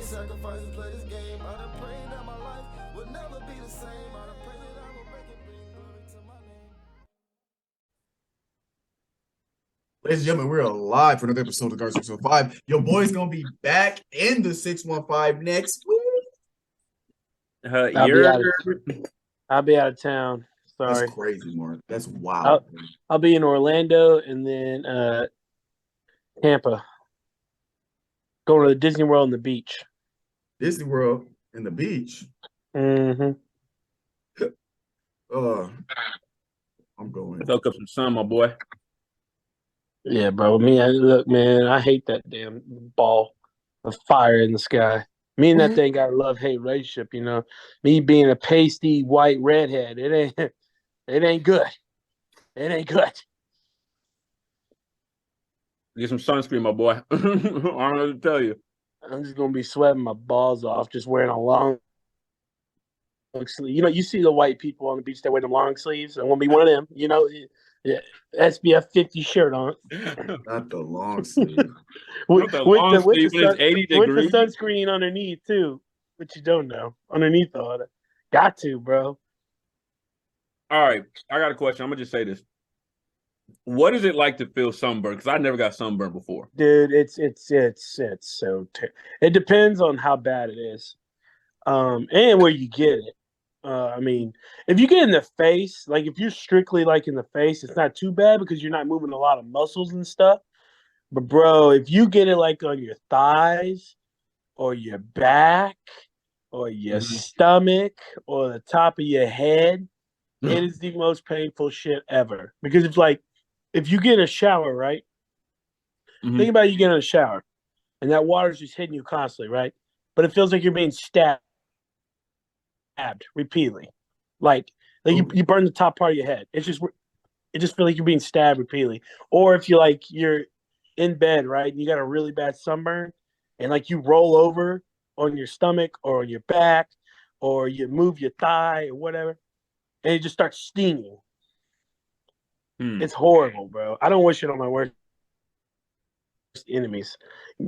sacrifices, play this game. I done prayed that my life would never be the same. I done prayed that I will make it bring glory to my name. Ladies and gentlemen, we're live for another episode of Guard 615. Your boy's gonna be back in the 615 next week. I'll be out of town. Sorry. That's crazy, Mark. That's wild. I'll be in Orlando and then Tampa. Going to the Disney World and the beach. Disney World and the beach. Mm-hmm. I'm going. Soak up some sun, my boy. Yeah, bro. Look, man, I hate that damn ball of fire in the sky. Me and that thing got a love-hate relationship, you know. Me being a pasty white redhead, it ain't good. It ain't good. Get some sunscreen, my boy. I don't know what to tell you. I'm just gonna be sweating my balls off, just wearing a long sleeve. You know, you see the white people on the beach that wear the long sleeves. I want to be one of them. You know, yeah, SBF 50 shirt on. Not the long sleeve. with the 80 degrees. With the sunscreen underneath too, which you don't know. Underneath all that, got to, bro. All right, I got a question. I'm gonna just say this. What is it like to feel sunburned? Because I never got sunburned before. Dude, it's so it depends on how bad it is, and where you get it. I mean, if you get in the face, like if you're strictly like in the face, it's not too bad because you're not moving a lot of muscles and stuff. But bro, if you get it like on your thighs or your back or your stomach or the top of your head, it is the most painful shit ever. Because if you get in a shower, right? Think about you get in a shower and that water's just hitting you constantly, right? But it feels like you're being stabbed repeatedly. Like you burn the top part of your head. It just feels like you're being stabbed repeatedly. Or if you're in bed, right, and you got a really bad sunburn and like you roll over on your stomach or on your back or you move your thigh or whatever, and it just starts stinging. It's horrible, bro. I don't wish it on my worst enemies.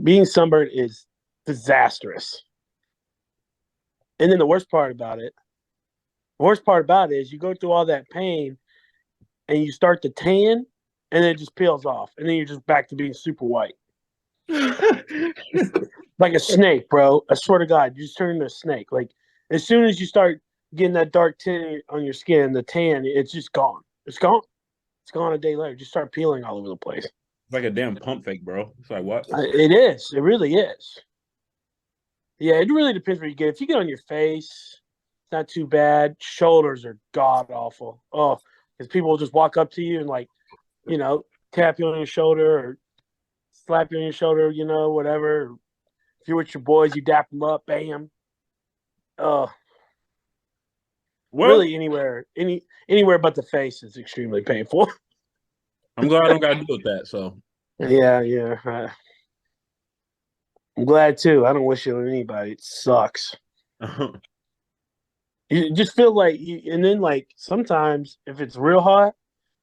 Being sunburned is disastrous. And then the worst part about it is you go through all that pain and you start to tan and then it just peels off. And then you're just back to being super white. Like a snake, bro. I swear to God, you just turn into a snake. Like as soon as you start getting that dark tint on your skin, the tan, it's just gone. It's gone. It's gone a day later. Just start peeling all over the place. It's like a damn pump fake, bro. It's like what? It is. It really is. Yeah, it really depends where you get. If you get on your face, it's not too bad. Shoulders are god awful. Oh, because people will just walk up to you and like, you know, tap you on your shoulder or slap you on your shoulder, you know, whatever. If you're with your boys, you dap them up, bam. Well, really anywhere but the face is extremely painful. I'm glad I don't got to deal with that. So yeah. I'm glad too. I don't wish it on anybody. It sucks. You just feel like and then like sometimes if it's real hot,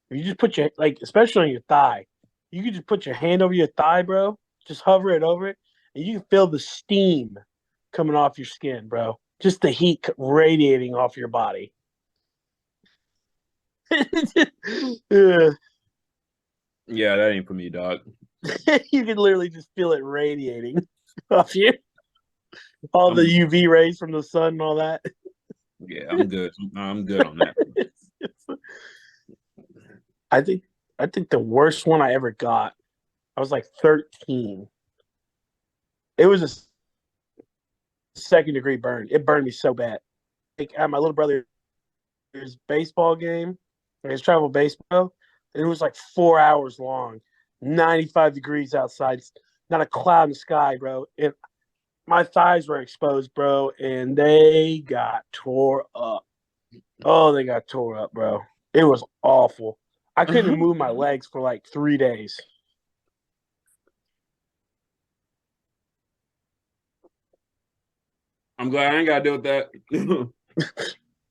you just put your especially on your thigh, you can just put your hand over your thigh, bro. Just hover it over it, and you can feel the steam coming off your skin, bro. Just the heat radiating off your body. Yeah, that ain't for me, dog. You can literally just feel it radiating off you. All the UV rays from the sun and all that. Yeah, I'm good. I'm good on that. I think the worst one I ever got, I was like 13. It was a second-degree burn. It burned me so bad. Like at my little brother's baseball game, his travel baseball, and it was like 4 hours long, 95 degrees outside, not a cloud in the sky, bro. And my thighs were exposed, bro, and they got tore up. Oh, they got tore up, bro. It was awful. I couldn't move my legs for like 3 days. I'm glad I ain't got to deal with that.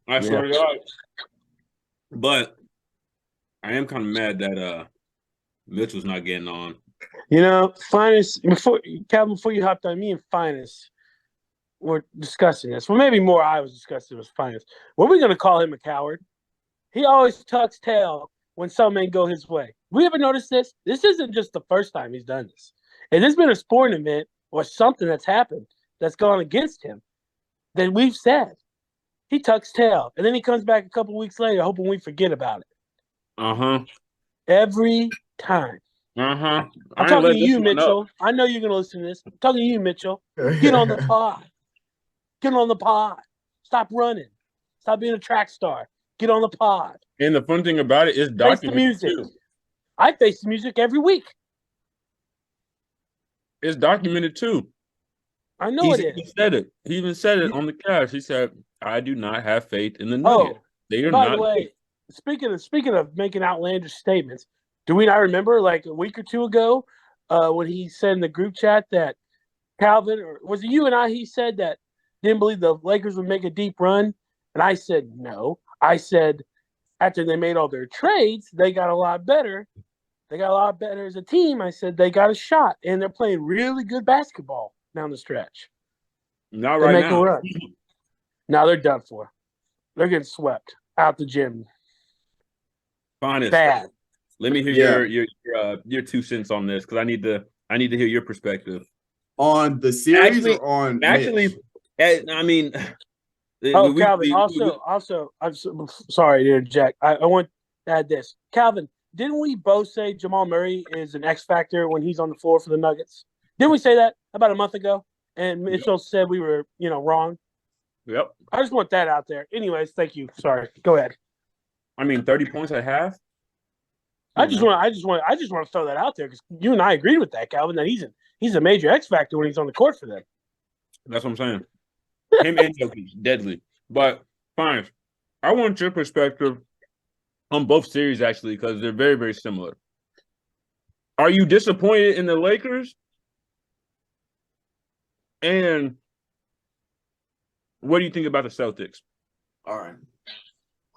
I swear to God. But I am kind of mad that Mitchell's not getting on. You know, Finest, before you hopped on me and Finest, were discussing this. Well, maybe more I was discussing was finance. Were we going to call him a coward? He always tucks tail when something ain't go his way. We ever noticed this? This isn't just the first time he's done this. If there's been a sporting event or something that's happened that's gone against him, then we've said he tucks tail. And then he comes back a couple weeks later hoping we forget about it. Uh-huh. Every time. Uh-huh. I'm talking to you, Mitchell. I know you're going to listen to this. I'm talking to you, Mitchell. Get on the pod. Get on the pod. Stop running. Stop being a track star. Get on the pod. And the fun thing about it is face the music. Too. I face the music every week. It's documented too. I know it is. He said it. He even said it on the cast. He said, "I do not have faith in the Nuggets. They are by not." the way, speaking of making outlandish statements, do we not remember like a week or two ago when he said in the group chat that Calvin, or was it you and I? He said that didn't believe the Lakers would make a deep run, and I said no. I said after they made all their trades, they got a lot better. They got a lot better as a team. I said they got a shot, and they're playing really good basketball down the stretch. Not right now. A run. Now they're done for. They're getting swept out the gym. Honest. Bad. Let me hear your 2 cents on this because I need to hear your perspective on the series or on Mitch? I mean. Calvin. Also, I'm sorry to interject. I want to add this. Calvin, didn't we both say Jamal Murray is an X factor when he's on the floor for the Nuggets? Didn't we say that about a month ago? And Mitchell said we were, wrong. Yep. I just want that out there. Anyways, thank you. Sorry. Go ahead. I mean, 30 points at half. I just want to throw that out there because you and I agreed with that, Calvin. That he's a major X factor when he's on the court for them. That's what I'm saying. Him and Jokic, deadly. But fine, I want your perspective on both series actually because they're very, very similar. Are you disappointed in the Lakers? And what do you think about the Celtics? All right.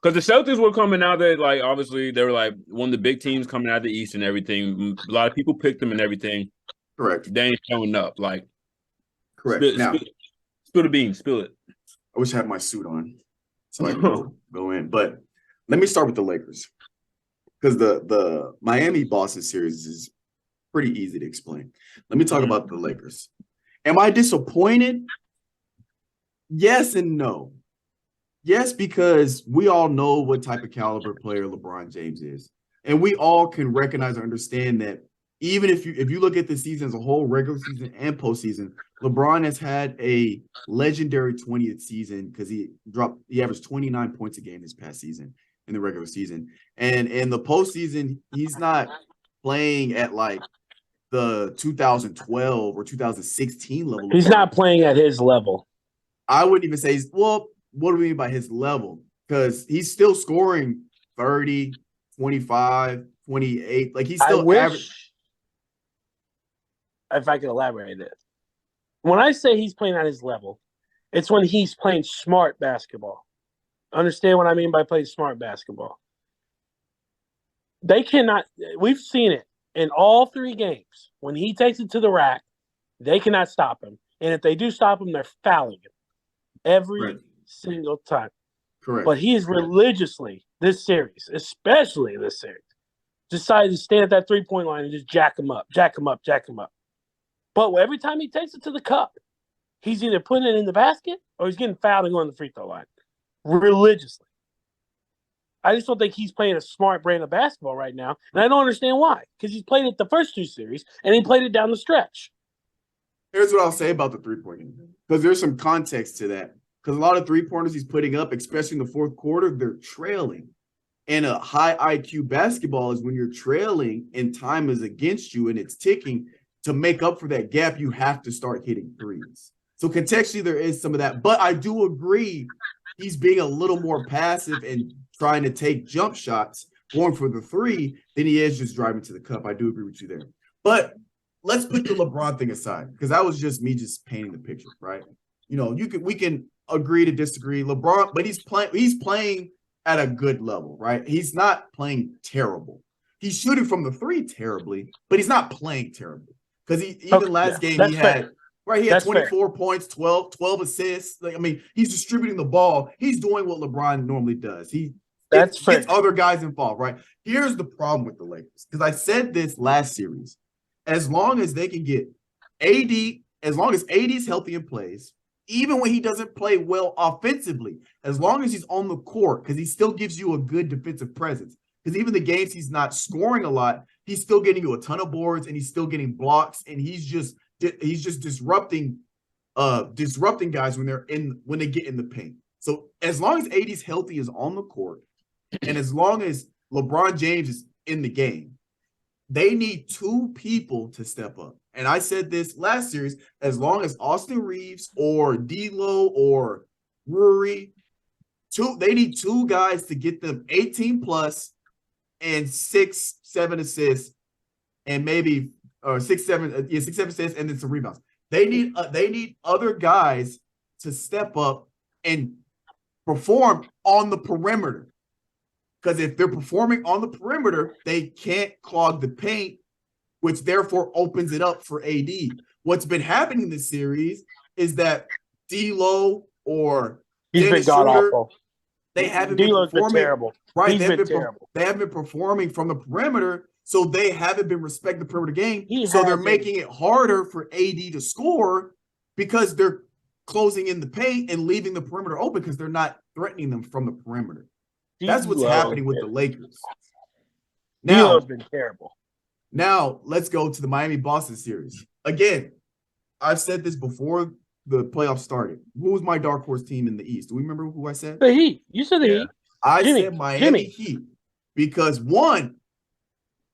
Because the Celtics were coming out there, like, obviously, they were, like, one of the big teams coming out of the East and everything. A lot of people picked them and everything. Correct. They ain't showing up. Like, correct. Spill the beans. Spill it. I wish I had my suit on so I can go in. But let me start with the Lakers. Because the Miami-Boston series is pretty easy to explain. Let me talk about the Lakers. Am I disappointed? Yes and no. Yes, because we all know what type of caliber player LeBron James is. And we all can recognize and understand that even if you look at the season as a whole, regular season and postseason, LeBron has had a legendary 20th season because he averaged 29 points a game this past season in the regular season. And in the postseason, he's not playing at like the 2012 or 2016 level. He's not playing at his level. I wouldn't even say what do we mean by his level? Because he's still scoring 30, 25, 28. Like he's still average. If I could elaborate it. When I say he's playing at his level, it's when he's playing smart basketball. Understand what I mean by playing smart basketball? They cannot – we've seen it in all 3 games. When he takes it to the rack, they cannot stop him. And if they do stop him, they're fouling him every single time. Correct. But he is religiously, this series, especially this series, decided to stand at that 3-point line and just jack him up. But every time he takes it to the cup, he's either putting it in the basket or he's getting fouled and going to the free throw line. Religiously. I just don't think he's playing a smart brand of basketball right now. And I don't understand why. Because he's played it the first 2 series and he played it down the stretch. Here's what I'll say about the 3-point game. Because there's some context to that. Because a lot of 3-pointers he's putting up, especially in the fourth quarter, they're trailing. And a high IQ basketball is when you're trailing and time is against you and it's ticking. To make up for that gap, you have to start hitting threes. So contextually, there is some of that. But I do agree he's being a little more passive and trying to take jump shots, going for the 3, than he is just driving to the cup. I do agree with you there. But let's put the LeBron thing aside because that was just me just painting the picture, right? We can agree to disagree. LeBron, but he's playing at a good level, right? He's not playing terrible. He's shooting from the 3 terribly, but he's not playing terribly. Because last game he had Right, he had That's 24 points, 12 assists. Like, I mean, he's distributing the ball. He's doing what LeBron normally does. He gets other guys involved, right? Here's the problem with the Lakers, because I said this last series. As long as they can get AD, as long as AD is healthy and plays, even when he doesn't play well offensively, as long as he's on the court, because he still gives you a good defensive presence. Because even the games he's not scoring a lot, he's still getting you a ton of boards and he's still getting blocks, and he's just disrupting guys when they get in the paint. So as long as AD's healthy is on the court, and as long as LeBron James is in the game, they need two people to step up. And I said this last series, as long as Austin Reeves or D'Lo or Rory, they need two guys to get them 18 plus and 6-7 assists, and maybe or 6-7 assists, and then some rebounds. They need other guys to step up and perform on the perimeter. Because if they're performing on the perimeter, they can't clog the paint, which therefore opens it up for AD. What's been happening this series is that D'Lo or Dennis Schroeder, they haven't been performing. Terrible. Right, they haven't been performing from the perimeter, so they haven't been respecting the perimeter game. They're making it harder for AD to score because they're closing in the paint and leaving the perimeter open because they're not threatening them from the perimeter. That's what's happening with the Lakers. Now, D'Lo's been terrible. Now, let's go to the Miami-Boston series. Again, I've said this before the playoffs started. Who was my dark horse team in the East? Do we remember who I said? The Heat. You said the Heat. I said Miami Heat because one,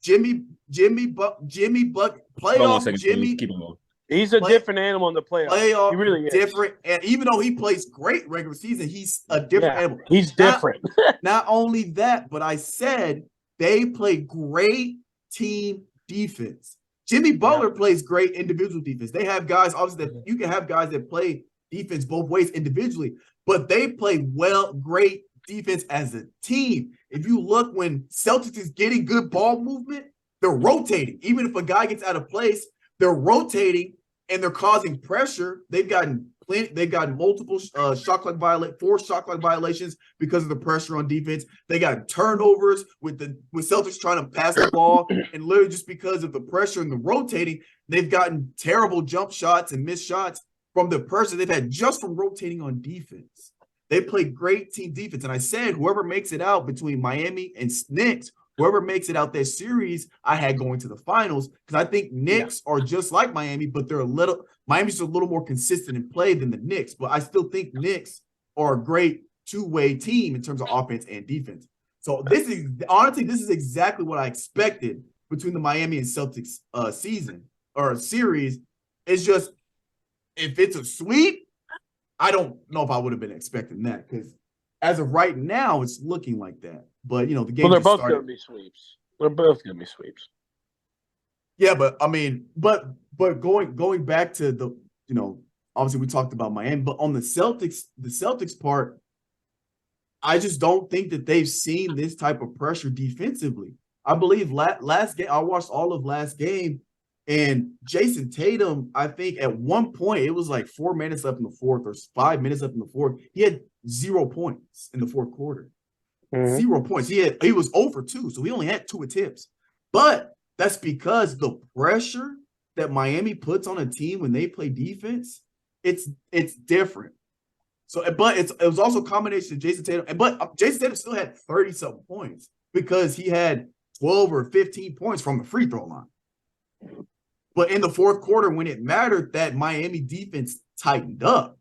Jimmy playoff Jimmy. Keep him on. He's a different animal in the playoffs. He really is different, and even though he plays great regular season, he's a different animal. He's different. Not only that, but I said they play great team defense. Jimmy Butler plays great individual defense. They have guys, obviously, that you can have guys that play defense both ways individually, but they play great defense as a team. If you look, when Celtics is getting good ball movement, they're rotating. Even if a guy gets out of place, they're rotating and they're causing pressure. They've gotten multiple four shot clock violations because of the pressure on defense. They got turnovers with Celtics trying to pass the ball, and literally just because of the pressure and the rotating, they've gotten terrible jump shots and missed shots from the pressure they've had just from rotating on defense. They play great team defense, and I said whoever makes it out between Miami and Knicks, whoever makes it out that series, I had going to the finals, because I think Knicks are just like Miami, but Miami's a little more consistent in play than the Knicks. But I still think Knicks are a great two-way team in terms of offense and defense. So this is exactly what I expected between the Miami and Celtics season or series. It's just, if it's a sweep, I don't know if I would have been expecting that, because as of right now, it's looking like that. But, the game they're both going to be sweeps. They're both going to be sweeps. Yeah, but I mean, but going back to the, obviously we talked about Miami, but on the Celtics part, I just don't think that they've seen this type of pressure defensively. I believe last game, I watched all of last game, and Jason Tatum, I think at one point, it was like 4 minutes left in the fourth or 5 minutes left in the fourth. He had 0 points in the fourth quarter. 0 points. He was 0 for 2, so he only had 2 attempts. But that's because the pressure that Miami puts on a team when they play defense, it's different. So, but it was also a combination of Jason Tatum. But Jason Tatum still had 30-something points because he had 12 or 15 points from the free throw line. But in the fourth quarter, when it mattered, that Miami defense tightened up.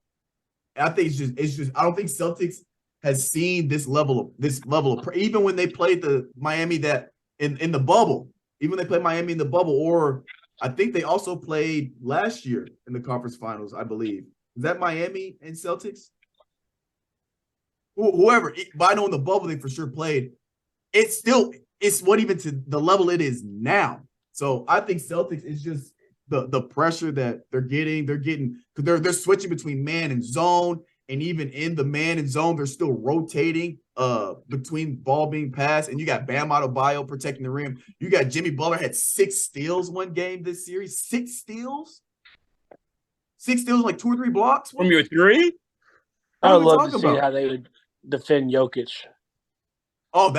I think it's just I don't think Celtics has seen this level of even when they played the Miami that in the bubble, even when they played Miami in the bubble, or I think they also played last year in the conference finals, I believe. Is that Miami and Celtics? Whoever, but I know in the bubble they for sure played. It's what even to the level it is now. So I think Celtics is just the pressure that they're getting. They're switching between man and zone. And even in the man and zone, they're still rotating between ball being passed. And you got Bam Adebayo protecting the rim. You got Jimmy Butler had 6 steals one game this series. 6 steals? 6 steals, like 2 or 3 blocks. From your three? What I are would we love to talking see about? how they would defend Jokic. Oh,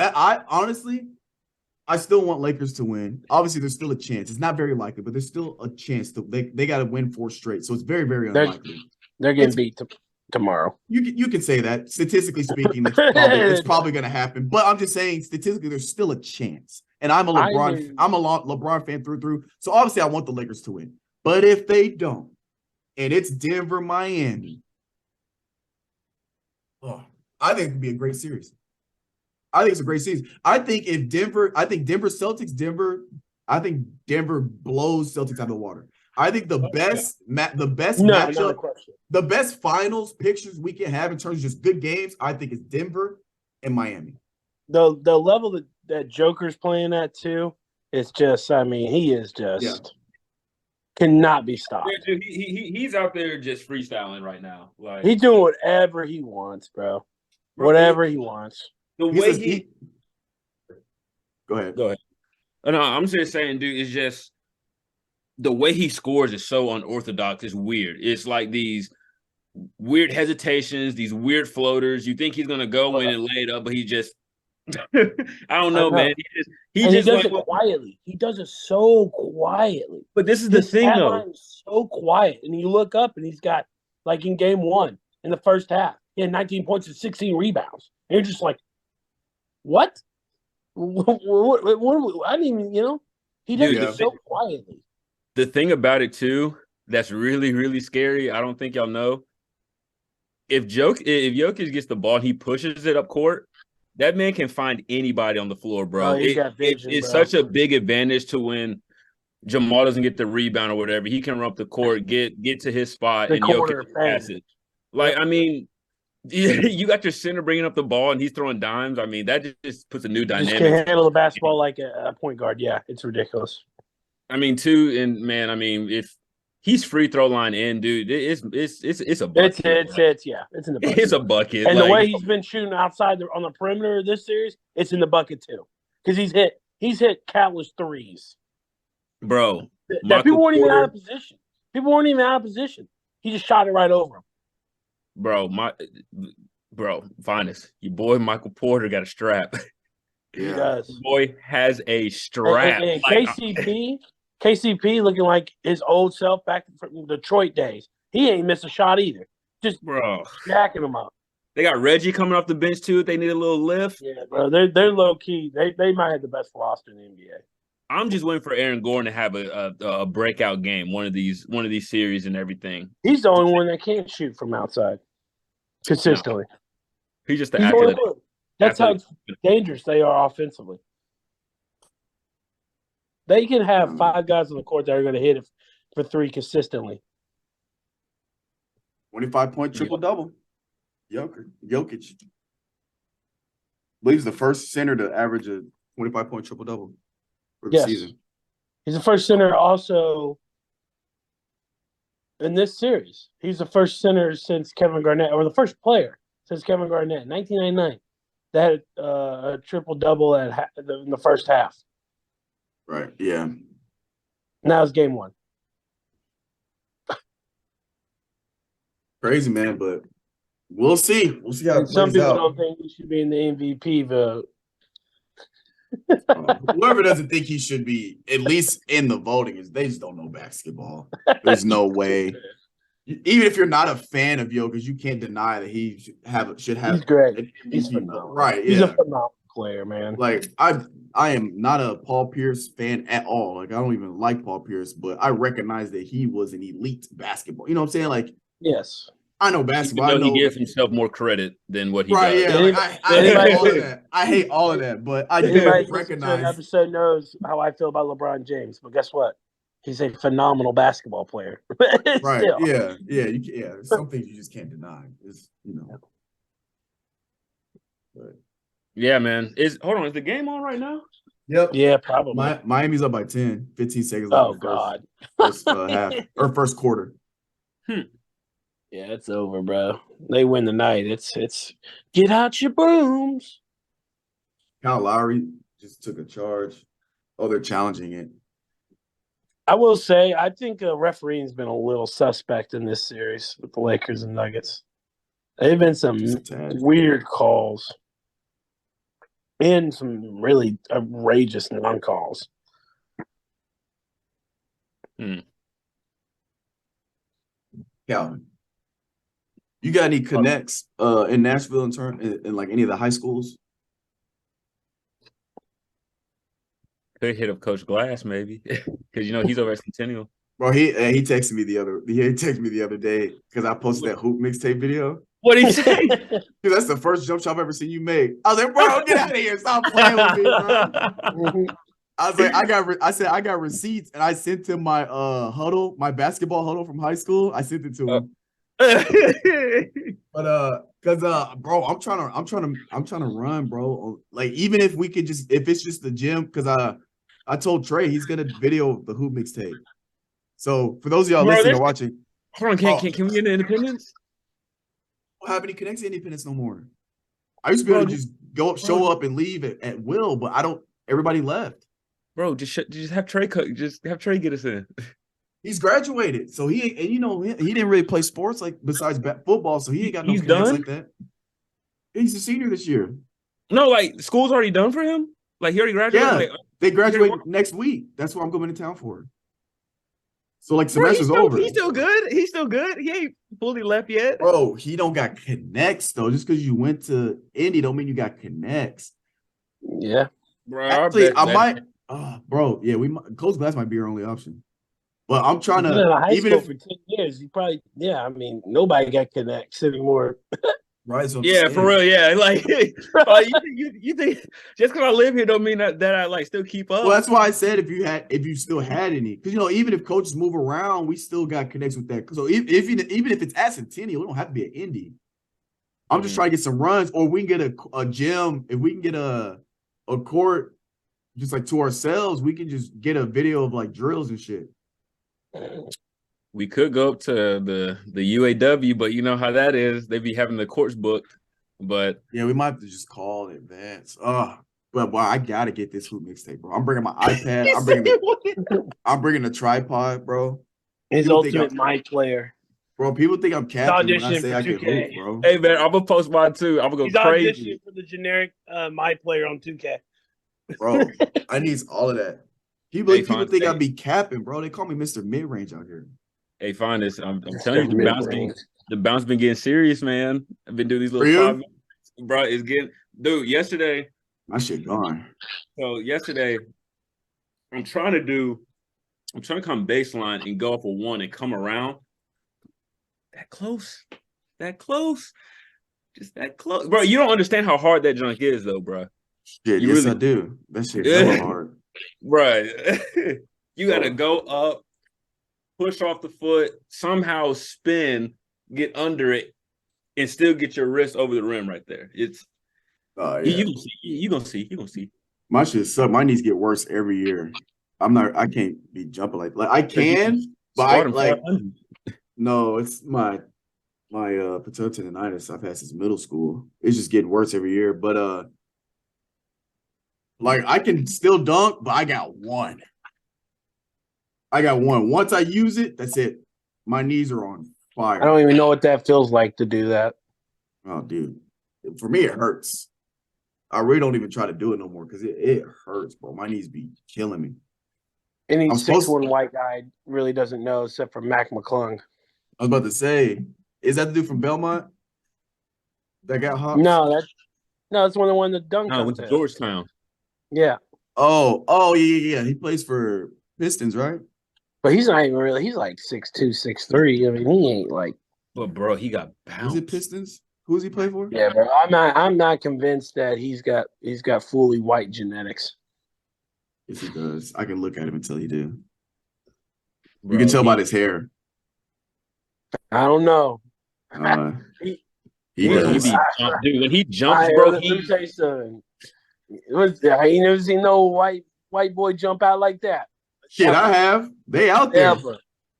I still want Lakers to win. Obviously, there's still a chance. It's not very likely, but there's still a chance they got to win 4 straight. So it's very, very unlikely. They're getting beat tomorrow. You can say that. Statistically speaking, it's probably going to happen. But I'm just saying, statistically, there's still a chance. And I'm a LeBron fan through. So obviously, I want the Lakers to win. But if they don't, and it's Denver, Miami, I think it could be a great series. I think it's a great season. I think Denver blows Celtics out of the water. I think the best matchup, the best finals pictures we can have in terms of just good games, I think is Denver and Miami. The level that Joker's playing at too, it's just, I mean, he is just cannot be stopped. Yeah, dude, he's out there just freestyling right now. Like he's doing whatever he wants, bro. Whatever he wants. The way Go ahead. No, I'm just saying, dude, it's just the way he scores is so unorthodox. It's weird. It's like these weird hesitations, these weird floaters. You think he's gonna go in and lay it up, but he just I don't know, man. He just does it quietly. He does it so quietly. But this is the thing, though. So quiet, and you look up, and he's got like in game 1 in the first half, he had 19 points and 16 rebounds. And you're just like, what? What I didn't even, he does it so quietly. The thing about it too, that's really, really scary. I don't think y'all know. If Jokic gets the ball, he pushes it up court. That man can find anybody on the floor, bro. It's such a big advantage to when Jamal doesn't get the rebound or whatever. He can run up the court, get to his spot, and Jokic pass it. Like, I mean, you got your center bringing up the ball and he's throwing dimes. I mean, that just puts a new dynamic. Just can handle the basketball like a point guard. Yeah, it's ridiculous. I mean, if he's free throw line in, dude, it's a bucket. It's in the bucket. It's a bucket. And the way he's been shooting outside on the perimeter of this series, it's in the bucket too. Because he's hit countless threes. Bro. People weren't even out of position. He just shot it right over him. Finest. Your boy Michael Porter got a strap. He does. Your boy has a strap. And KCP looking like his old self back from Detroit days. He ain't missed a shot either. Just jacking him up. They got Reggie coming off the bench too. They need a little lift. Yeah, bro. They're low key. They might have the best roster in the NBA. I'm just waiting for Aaron Gordon to have a breakout game, one of these series and everything. He's the only one that can't shoot from outside consistently. No. He's just the athlete. That's how dangerous they are offensively. They can have 5 guys on the court that are going to hit it for 3 consistently. 25-point triple-double. Jokic. I believe he's the first center to average a 25-point triple-double for the season. He's the first center also in this series. He's the first center since Kevin Garnett, or the first player since Kevin Garnett, 1999, that had a triple-double in the first half. Right, yeah. Now it's game 1. Crazy, man, but we'll see. We'll see how it plays out. Some people don't think he should be in the MVP vote. Whoever doesn't think he should be at least in the voting they just don't know basketball. There's no way. Even if you're not a fan of Jokic, you can't deny that he should have. He's great. He's phenomenal. Right? Yeah. He's a phenomenal player, man. Like I am not a Paul Pierce fan at all. Like I don't even like Paul Pierce, but I recognize that he was an elite basketball. You know what I'm saying? Like yes. I know basketball. He gives himself more credit than what he does. Yeah, like, I hate all of that. I hate all of that, but I do recognize. An episode knows how I feel about LeBron James, but guess what? He's a phenomenal basketball player. Right? Still. Yeah. Some things you just can't deny. It's But yeah, man. Hold on, is the game on right now? Yep. Yeah, probably. Miami's up by 10, 15 seconds. Oh God. First half or first quarter. Yeah, it's over, bro. They win the night. It's get out your brooms. Kyle Lowry just took a charge. Oh, they're challenging it. I will say, I think refereeing's been a little suspect in this series with the Lakers and Nuggets. They've been some Just a tad. weird calls and some really outrageous non-calls. Calvin, you got any connects in Nashville in like any of the high schools? Could hit up Coach Glass maybe, because he's over at Centennial. Bro, he texted me the other day because I posted that hoop mixtape video. What did he say? Because that's the first jump shot I've ever seen you make. I was like, bro, get out of here. Stop playing with me, bro. I was like, I got receipts and I sent him my my basketball huddle from high school. I sent it to him. But bro, I'm trying to run, bro. Like, even if it's just the gym, because I told Trey he's gonna video the hoop mixtape. So for those of y'all listening or watching, hold on, can we get into Independence? I don't have any connects to Independence no more. I used to be able to just go up, show up, and leave at will, but I don't. Everybody left. Bro, just have Trey get us in. He's graduated, so he didn't really play sports like besides football, so he ain't got no connects done? like that. He's a senior this year. No, like school's already done for him. Like he already graduated. Yeah, like, they graduate next week. That's what I'm going to town for. So like semester's over. He's still good. He's still good. He ain't fully left yet. Bro, he don't got connects though. Just because you went to Indy don't mean you got connects. Yeah, Bro, actually, I might. Bro, yeah, Coach Glass might be your only option. But I'm trying to. Been in high even school if for 10 years, you probably I mean, nobody got connects anymore. right, so yeah, for real, yeah. Like, you think just because I live here don't mean that I like still keep up. Well, that's why I said if you still had any, because even if coaches move around, we still got connects with that. So even if it's at Centennial, we don't have to be at Indy. I'm just trying to get some runs, or we can get a gym. If we can get a court just like to ourselves, we can just get a video of like drills and shit. We could go up to the UAW, but you know how that is. They be having the courts booked. But yeah, we might have to just call in advance. But boy, I gotta get this hoop mixtape, bro. I'm bringing my iPad. I'm bringing the tripod, bro. His ultimate mic player. Bro, people think I'm capping when I say I can hoop, bro. Hey man, I'm gonna post mine too. I'm gonna go crazy. He's auditioning for the generic mic player on 2K. Bro, I need all of that. People think I'd be capping, bro. They call me Mr. Mid-Range out here. Hey, find this. I'm telling you, the bounce been getting serious, man. I've been doing these little 5 minutes. Bro, it's getting yesterday. My shit gone. So yesterday, I'm trying to come baseline and go up a 1 and come around. That close. Just that close. Bro, you don't understand how hard that junk is though, bro. Shit, yes, I do. That shit is hard. Right. You gotta go up, push off the foot, somehow spin, get under it, and still get your wrist over the rim right there. It's you gonna see. My shit suck. My knees get worse every year. I can't be jumping like I can, but no, it's my patella tendonitis I've had since middle school. It's just getting worse every year. But like I can still dunk, but I got one. Once I use it, that's it. My knees are on fire. I don't even know what that feels like to do that. Oh, dude. For me, it hurts. I really don't even try to do it no more because it hurts, bro. My knees be killing me. Any 6'1" white guy really doesn't know except for Mac McClung. I was about to say, is that the dude from Belmont that got hopped? No, that's one of the one that dunked. No, went to Georgetown. Yeah. Oh, yeah. He plays for Pistons, right? But he's not even really. He's like 6'2", 6'3". I mean, he ain't like. But bro, he got bounced. Is it Pistons? Who's he play for? Yeah, bro. I'm not convinced that he's got fully white genetics. Yes, he does. I can look at him and tell you do. Bro, you can tell by his hair. I don't know. He does. Dude, when he jumps, bro. Let me tell you something. I ain't never seen no white boy jump out like that. Shit, I have. They out there.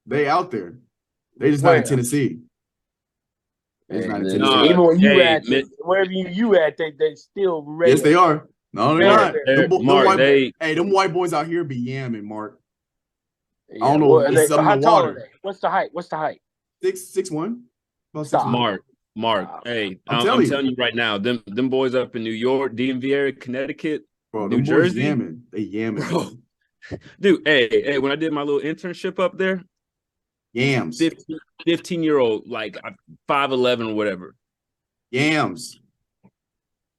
They out there. They just not in Tennessee. Even when you at wherever you at, they still ready. Yes, they are. No, they're not. Mark, them white boys out here be yamming, Mark. Yeah, I don't know. well, It's something how in the tall are water. they? What's the height? 6'1". About Stop. 6'1". Mark. Stop. Hey, I'm I'm telling telling you, you right now, them boys up in New York, DMV area, Connecticut, bro. New Them boys Jersey, yamming. They yamming, bro. man. Dude, hey, when I did my little internship up there, Yams. 15-year-old, like 5'11" or whatever. Yams.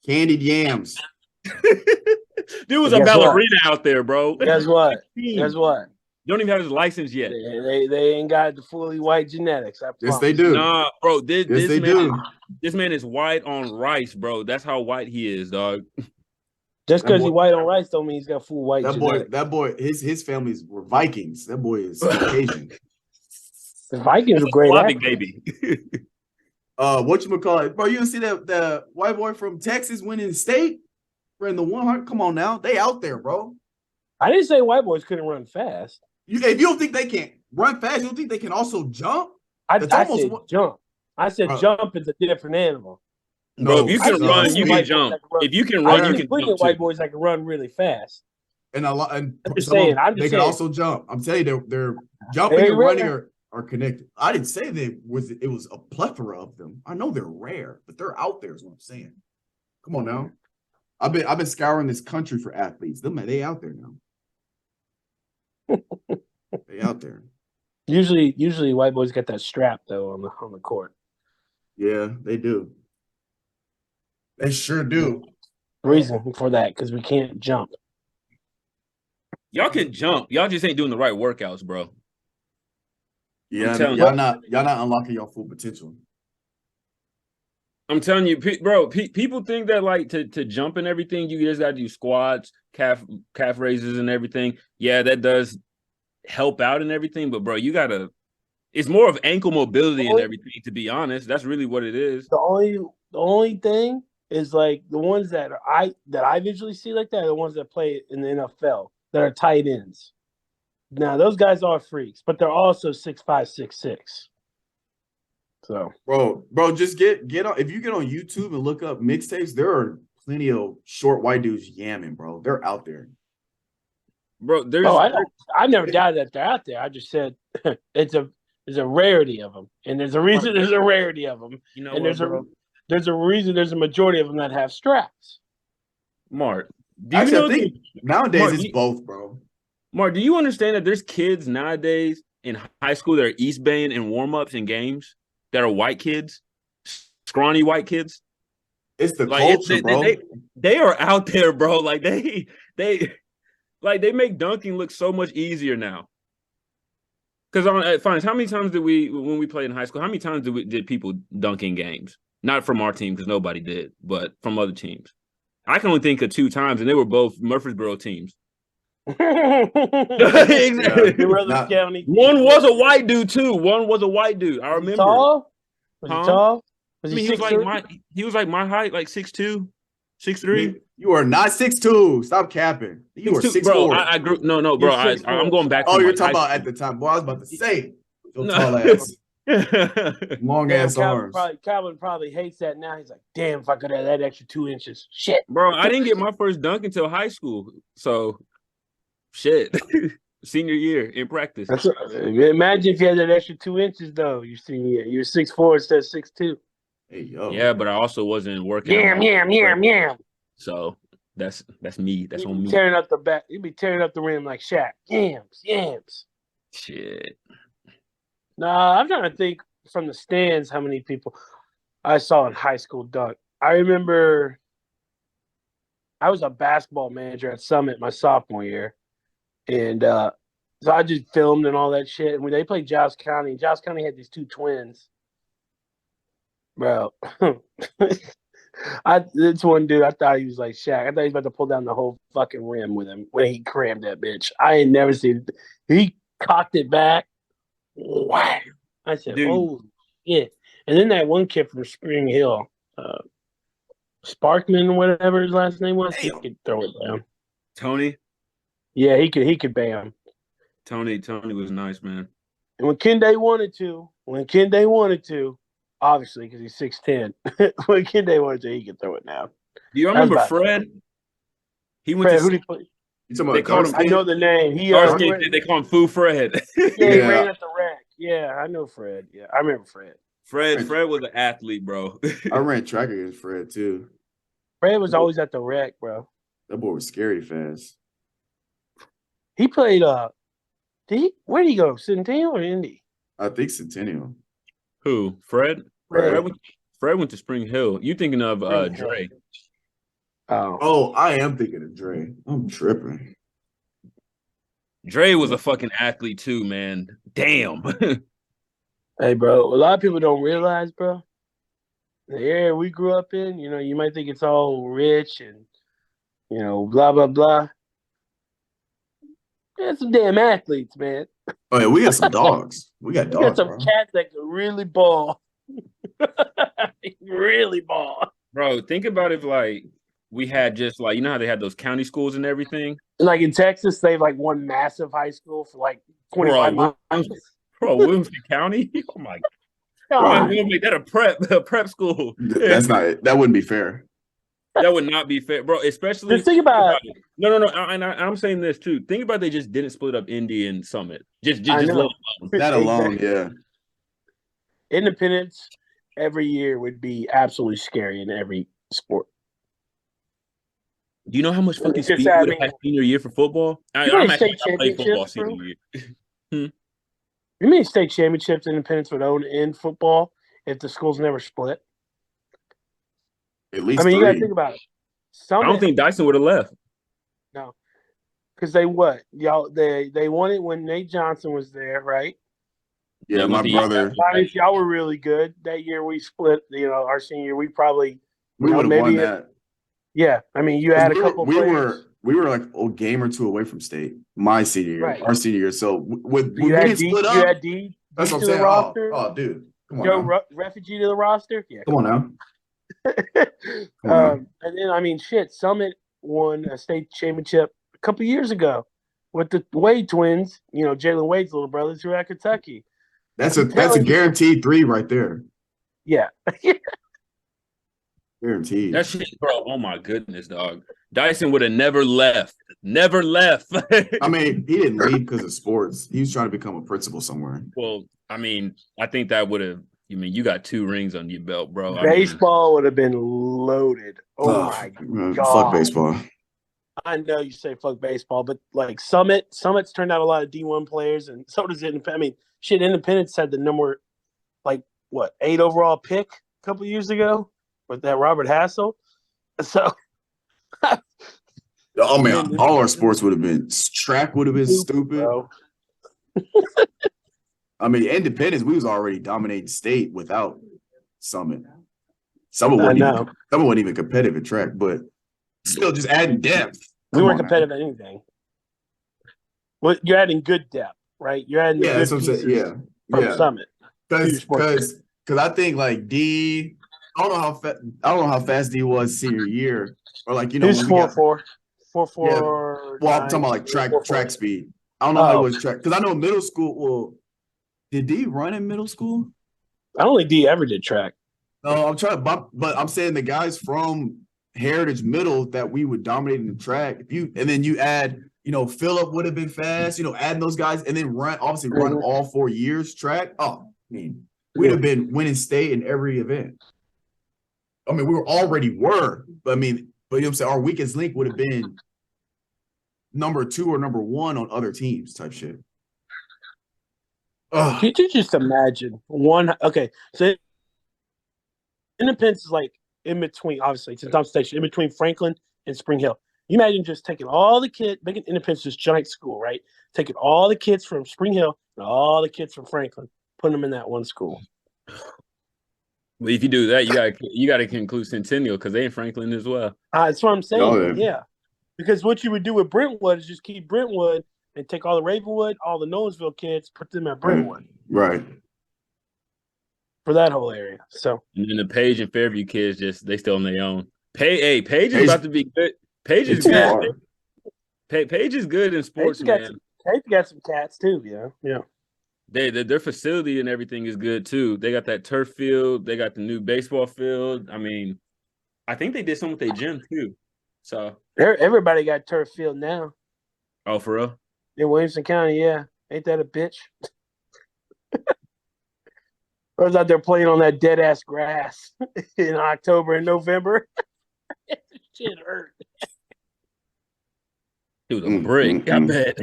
Candied yams. Dude was But a guess what? ballerina out there, bro. Guess what? 15. Guess what? Don't even have his license yet. They ain't got the fully white genetics. I Yes, promise. they do. Nah, bro. Yes, This they man, do. this man is white on rice, bro. That's how white he is, dog. Just That because boy- he's white on rice don't mean he's got full white genetics. That boy, his families were Vikings. That boy is Caucasian. The Vikings were great Slavic actors. baby. Whatchamacallit? Bro, you didn't see that the white boy from Texas winning state? We're in the 100. Come on now. They out there, bro. I didn't say white boys couldn't run fast. If you don't think they can run fast, you don't think they can also jump? I That's said almost jump. I said Bro. jump is a different animal. Bro, if you I can see run, plenty you of can white boys jump. that can run. If you can I run, you see can plenty jump of white too. boys that can run really fast. and a lot I'm just some of saying. them, I'm they just can saying. also jump. I'm telling you, they're jumping Very and running rare. are connected. I didn't say it was a plethora of them. I know they're rare, but they're out there is what I'm saying. Come on now. I've been scouring this country for athletes. They out there now. They out there. Usually white boys get that strap though on the court. Yeah, they do. They sure do. Reason for that because we can't jump. Y'all can jump. Y'all just ain't doing the right workouts, bro. Yeah, I'm telling y'all not unlocking your full potential. I'm telling you, bro. People think that like to jump and everything, you just got to do squats, calf raises, and everything. Yeah, that does help out and everything, but bro, you gotta. It's more of ankle mobility and everything. To be honest, that's really what it is. The only thing is like the ones that I visually see like that are the ones that play in the NFL that are tight ends. Now those guys are freaks, but they're also 6'5", 6'6". So, Bro, just get on. If you get on YouTube and look up mixtapes, there are plenty of short white dudes yamming, bro. They're out there. Bro, there's I never doubted that they're out there. I just said there's a rarity of them, and there's a reason there's a rarity of them. you know And what, there's a reason there's a majority of them that have straps. Mark. Do you Actually, know I think nowadays Mark, it's both, bro. Mark, do you understand that there's kids nowadays in high school that are East Baying in warm-ups and games that are white kids, scrawny white kids? It's the Like culture, bro. they are out there, bro. Like they make dunking look so much easier now. Because on fine, how many times did when we played in high school? How many times did people dunk in games? Not from our team because nobody did, but from other teams. I can only think of 2 times, and they were both Murfreesboro teams. Exactly. County. One was a white dude too. One was a white dude. I remember. Tall? Was he tall? Was I mean, he was like my height, like 6'2", 6'3". You are not 6'2". Stop capping. You are 6'4". Bro, I grew. No, bro. I'm going back. Oh, to you're like talking about at the time. Boy, I was about to say your tall ass, long ass arms. Calvin probably hates that now. He's like, damn, if I could have that extra 2 inches. Shit. Bro, I didn't get my first dunk until high school. So, shit. Senior year in practice. Imagine if you had that extra 2 inches, though. Your senior year. You're 6'4" instead of 6'2". Hey, yo. Yeah, but I also wasn't working. Yam. So, that's me. That's on me. Tearing up the back. You'd be tearing up the rim like Shaq. Yams. Shit. Nah, I'm trying to think from the stands how many people I saw in high school dunk. I remember I was a basketball manager at Summit my sophomore year. And so I just filmed and all that shit. And when they played Giles County had these 2 twins. Bro. This one dude, I thought he was like Shaq. I thought he was about to pull down the whole fucking rim with him when he crammed that bitch. I ain't never seen it. He cocked it back. Wow. I said, Dude. oh, yeah. And then that one kid from Spring Hill, Sparkman, whatever his last name was, he could throw it down. Tony? Yeah, he could bam. Tony was nice, man. And when Kende wanted to, obviously because he's 6'10", when Kende wanted to, he could throw it now. Do you remember Fred? He went Fred, to who did he play? You talking They about called him. I know the name. He Dark skin ran, kid, they call him Foo Fred. he Yeah. ran at the rack. Yeah, I know Fred. Yeah, I remember Fred. Fred was an athlete, bro. I ran track against Fred too. Fred was always at the rack, bro. That boy was scary fast. He played. Where did he go? Centennial or Indy? I think Centennial. Who? Fred? Fred. Fred went to Spring Hill. You thinking of Spring Hill. Dre? Oh, I am thinking of Dre. I'm tripping. Dre was a fucking athlete too, man. Damn. Hey, bro. A lot of people don't realize, bro. The area we grew up in, you might think it's all rich and, blah, blah, blah. There's some damn athletes, man. Oh yeah, we got some dogs. We got We got dogs, some bro. cats that can really ball. Really ball. Bro, think about if like we had just like, you know how they had those county schools and everything? Like in Texas, they have like one massive high school for like 25 miles. Williamson County? Oh my God. God. We'll make that a prep school. That's not it. That wouldn't be fair. That would not be fair, bro. Especially Just think about it. No. I'm saying this too. Think about they just didn't split up Indy and Summit. Just I let know. That alone, Exactly. yeah. Independence every year would be absolutely scary in every sport. Do you know how much fucking Just speed that, you would have had senior year for football? You know I'm how actually state I played football championships, bro? senior year. You mean state championships Independence would own in football if the schools never split? At least I mean, you got to three. think about it. I don't think Dyson would have left. No, because they won it when Nate Johnson was there, right? Yeah, They my went the- brother. Honest, y'all were really good that year. We split. Our senior year, we probably We would have won maybe that. Yeah, I mean, you had a couple players. We were like a game or two away from state. My senior year, Right. our senior year. So when You we had didn't D. split You up, had D. that's D what I'm to the saying. roster. Oh, dude, come on Joe now. Refugee to the roster. Yeah, Come on now. Come on and then I mean, shit. Summit won a state championship a couple years ago with the Wade twins. Jalen Wade's little brothers who are at Kentucky. That's a guaranteed 3 right there. Yeah. Guaranteed. That shit, bro. Oh my goodness, dog. Dyson would have never left. Never left. I mean, he didn't leave because of sports. He was trying to become a principal somewhere. Well, I mean, I think that would have. You got 2 rings on your belt, bro. Baseball would have been loaded. Oh my God. Fuck baseball. I know you say fuck baseball, but like Summit's turned out a lot of D1 players, and so does Independence. I mean, shit, Independence had the number, 8 overall pick a couple years ago with that Robert Hassel. So, Oh man, all our sports would have been track would have been stupid. bro. I mean, Independence, we was already dominating state without Summit. Summit wasn't even competitive at track, but still just adding depth. We weren't competitive at anything. Well, you're adding good depth, right? You're adding Yeah, good that's what I'm saying. pieces Yeah, from Summit. Because I think like D, I don't know how fast D was senior year, or He was 4.4. 4.4. Yeah. Well, I'm talking about like track speed. I don't know how it was track because I know middle school. Well, did D run in middle school? I don't think D ever did track. No, I'm trying, but I'm saying the guys from Heritage Middle that we would dominate in the track. And then you add, Phillip would have been fast. Adding those guys and then run all 4 years track. Oh, I mean, we'd have been winning state in every event. I mean, we were, but you know what I'm saying? Our weakest link would have been number 2 or number 1 on other teams type shit. Could you just imagine one? Okay, so Independence is like in between, obviously, it's a dump station, in between Franklin and Spring Hill. You imagine just taking all the kids, making Independence this giant school, right? Taking all the kids from Spring Hill and all the kids from Franklin, putting them in that one school. Well, if you do that, you gotta include Centennial because they in Franklin as well. That's what I'm saying. Oh, yeah. Because what you would do with Brentwood is just keep Brentwood and take all the Ravenwood, all the Nolensville kids, put them at Brentwood. Right. For that whole area. So And then the Page and Fairview kids they still on their own. Page is about to be good. Page is good. Page is good in sports, man. Page got some cats too, yeah. Their facility and everything is good too. They got that turf field. They got the new baseball field. I mean, I think they did something with their gym too. So Everybody got turf field now. Oh, for real? In Williamson County, yeah. Ain't that a bitch? I was out there playing on that dead ass grass in October and November. Shit hurt. It was a brick, I bet.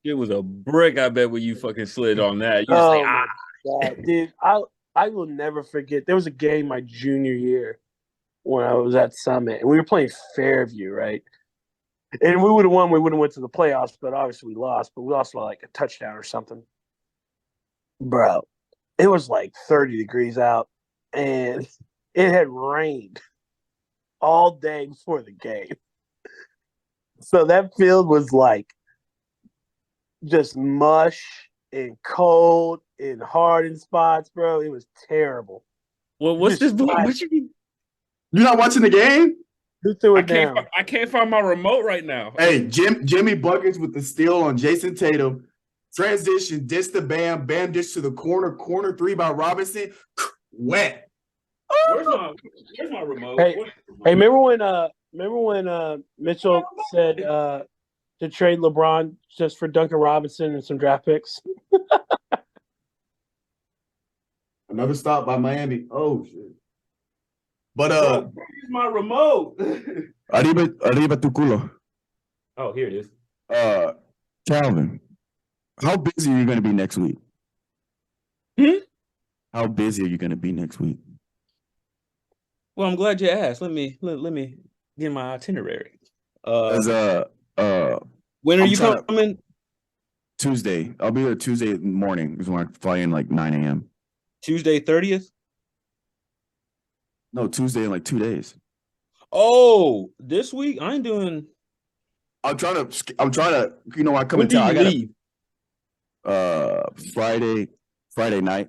It was a brick, I bet, when you fucking slid on that. You just say, my God, dude, I will never forget. There was a game my junior year when I was at Summit, and we were playing Fairview, right? And we would have won. We would have went to the playoffs, but obviously we lost. But we lost by like a touchdown or something, bro. It was like 30 degrees out, and it had rained all day before the game. So that field was like just mush and cold and hard in spots, bro. It was terrible. well, what's Just this? flat. What you You're not watching the game? Who threw it down? I can't find my remote right now. Hey, Jimmy buckets with the steal on Jason Tatum. Transition, dish to Bam, Bam dish to the corner three by Robinson. Wet. Where's my remote? Hey, Where's Hey, remember when Mitchell said to trade LeBron just for Duncan Robinson and some draft picks? Another stop by Miami. Oh shit. But where's my remote? arriba tu culo. Oh, here it is. Calvin, how busy are you going to be next week? How busy are you going to be next week? Well, I'm glad you asked. Let me get my itinerary. As When are I'm you trying to- coming? Tuesday. I'll be there Tuesday morning is when I fly in like 9 a.m. Tuesday 30th? No, Tuesday in like 2 days. Oh, this week? I ain't doing. I'm trying to, I come When in do town. you I gotta leave? Friday night.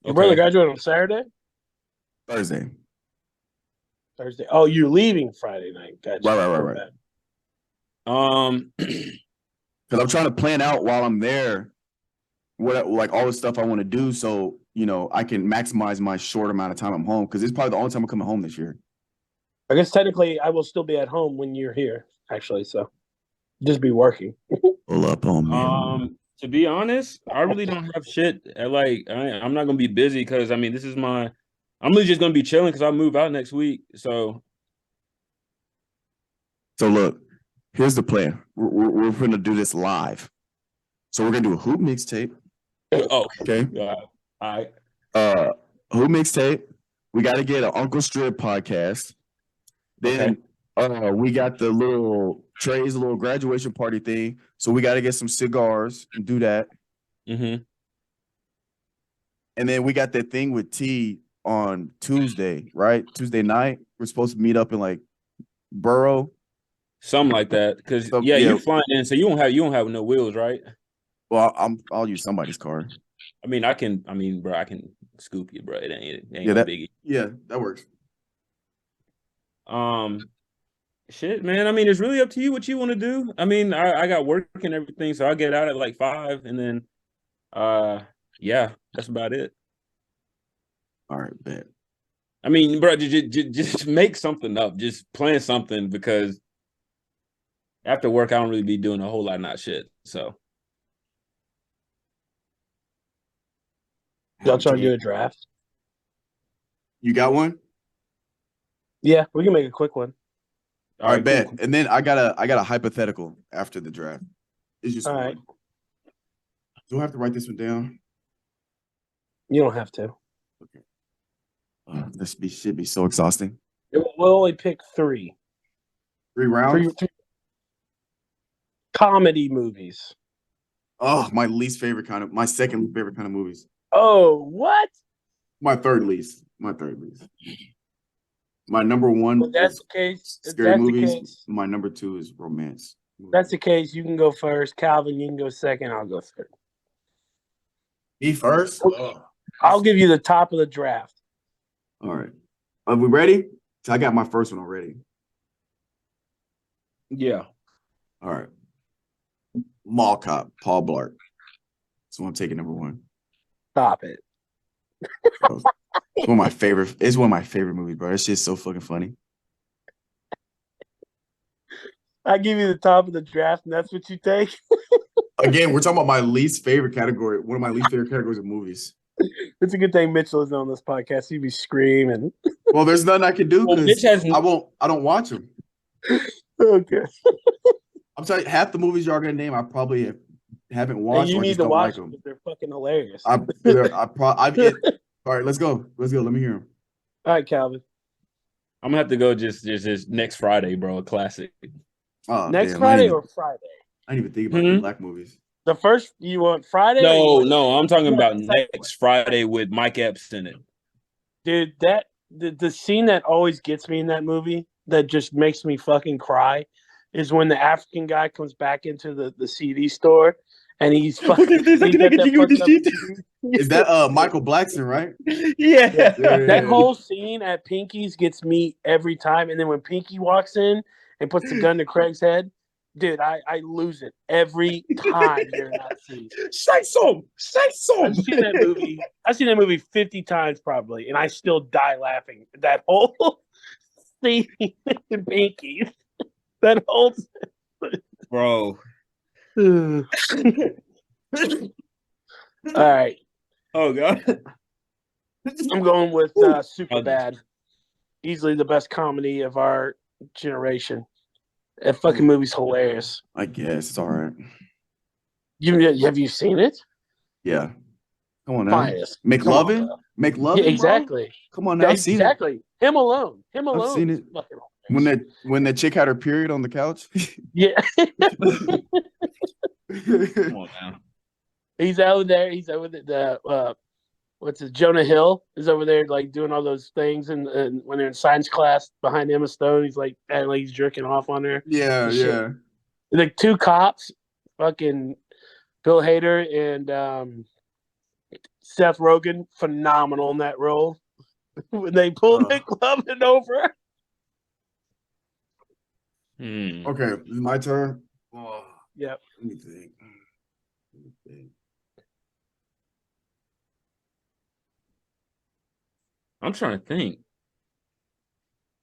Your brother graduated on Saturday? Thursday. Thursday. Oh, you're leaving Friday night. Gotcha. Right. Because I'm trying to plan out while I'm there what like all the stuff I want to do so I can maximize my short amount of time I'm home because it's probably the only time I'm coming home this year. I guess technically I will still be at home when you're here, actually. So just be working. Pull up on me. To be honest, I really don't have shit. I'm not gonna be busy because I'm really just gonna be chilling because I move out next week. So look, here's the plan. We're gonna do this live. So we're gonna do a hoop mixtape. oh, Okay. all right. Hoop mixtape. We got to get an Uncle Strip podcast. Then we got the little Trey's little graduation party thing. So we got to get some cigars and do that. Mm-hmm. And then we got that thing with T on Tuesday, right? Tuesday night. We're supposed to meet up in like Borough. Something like that. Because Yeah. you're flying in, so you don't have no wheels, right? Well, I'll use somebody's car. I can scoop you, bro. It ain't Yeah, no biggie. Yeah, that works. Shit, man. It's really up to you what you want to do. I got work and everything, so I'll get out at like 5, and then, yeah, that's about it. All right, bet. Bro, just make something up. Just plan something because after work, I don't really be doing a whole lot of not shit. So. Y'all trying to do a draft? You got one? Yeah, we can make a quick one. All right, bet. Cool. And then I got a hypothetical after the draft. It's just all one. Right. Do I have to write this one down? You don't have to. Okay. This should be so exhausting. We'll only pick 3. 3 rounds? 3 comedy movies. Oh, my second favorite kind of movies. Oh, what? My third least. My number 1 if that's the case, scary movies. My number 2 is romance. If that's the case, you can go first. Calvin, you can go second. I'll go third. Me first? I'll give you the top of the draft. All right. Are we ready? I got my first one already. Yeah. All right. Mall Cop, Paul Blart. So I'm taking number 1. Stop it. It's one of my favorite movies, bro. That shit's so fucking funny. I give you the top of the draft, and that's what you take. Again, we're talking about my least favorite category. One of my least favorite categories of movies. It's a good thing Mitchell isn't on this podcast. He'd be screaming. Well, there's nothing I can do Well, Mitch because has- I don't watch them. Okay. I'm telling you, half the movies y'all gonna name, I probably haven't And watched. you Or I need just to don't watch like them. them. They're fucking hilarious. All right, let's go. Let's go. Let me hear them. All right, Calvin. I'm gonna have to go just next Friday, bro. A classic. Oh, Next damn, Friday or Friday? I didn't even think about Mhm. the black movies. The first you want Friday? or you want- No, I'm talking you about want the second next Friday with Mike Epps in it. Dude, that the scene that always gets me in that movie that just makes me fucking cry is when the African guy comes back into the CD store and he's fucking. Look at this, I he's can got that get you with the fucked up sheet. CD. Is that Michael Blackson, right? Yeah. That whole scene at Pinky's gets me every time. And then when Pinky walks in and puts the gun to Craig's head, dude, I lose it every time during that scene. Say some. I've seen that movie 50 times probably, and I still die laughing. That whole scene in Pinky. That whole Bro. All right. Oh god. I'm going with Super Bad. Easily the best comedy of our generation. That fucking movie's hilarious. I guess it's all right. Have you seen it? Yeah. Come on now. Finest. McLovin? Come on, McLovin? Yeah, bro? exactly. Come on now. I've seen it. Exactly. Him alone. Him alone. seen is it. fucking When that chick had her period on the couch. yeah. Come on now. He's over there. He's over the what's it? Jonah Hill is over there like doing all those things, and when they're in science class behind Emma Stone, he's like acting like he's jerking off on her. Yeah, Shit. yeah. Like two cops, fucking Bill Hader and Seth Rogen, phenomenal in that role. When they pulled McLovin over. Okay, this is my turn. Oh, Yep. let me think. I'm trying to think.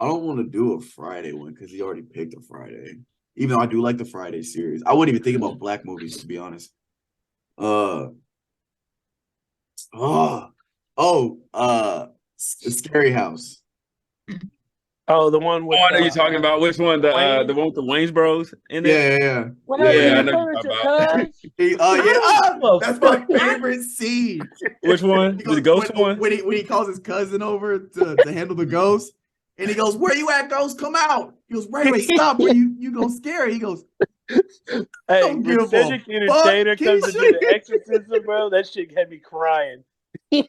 I don't want to do a Friday one because he already picked a Friday. Even though I do like the Friday series. I wouldn't even think about black movies, to be honest. Scary House. Oh, the one with. Oh, I know you're talking about which one? The Wayne? the one with the Waynes Bros in it. Yeah. Whatever Yeah, I you know you're furniture, talking about. cuz. That's my favorite scene. Which one? He goes, The ghost when, one? When he calls his cousin over to handle the ghost, and he goes, "Where you at, ghost? Come out." He goes, "Wait, stop! Where you gonna scare it?" He goes, Hey, Don't when give a Cedric the Entertainer fuck. comes to do the exorcism, bro, that shit had me crying. He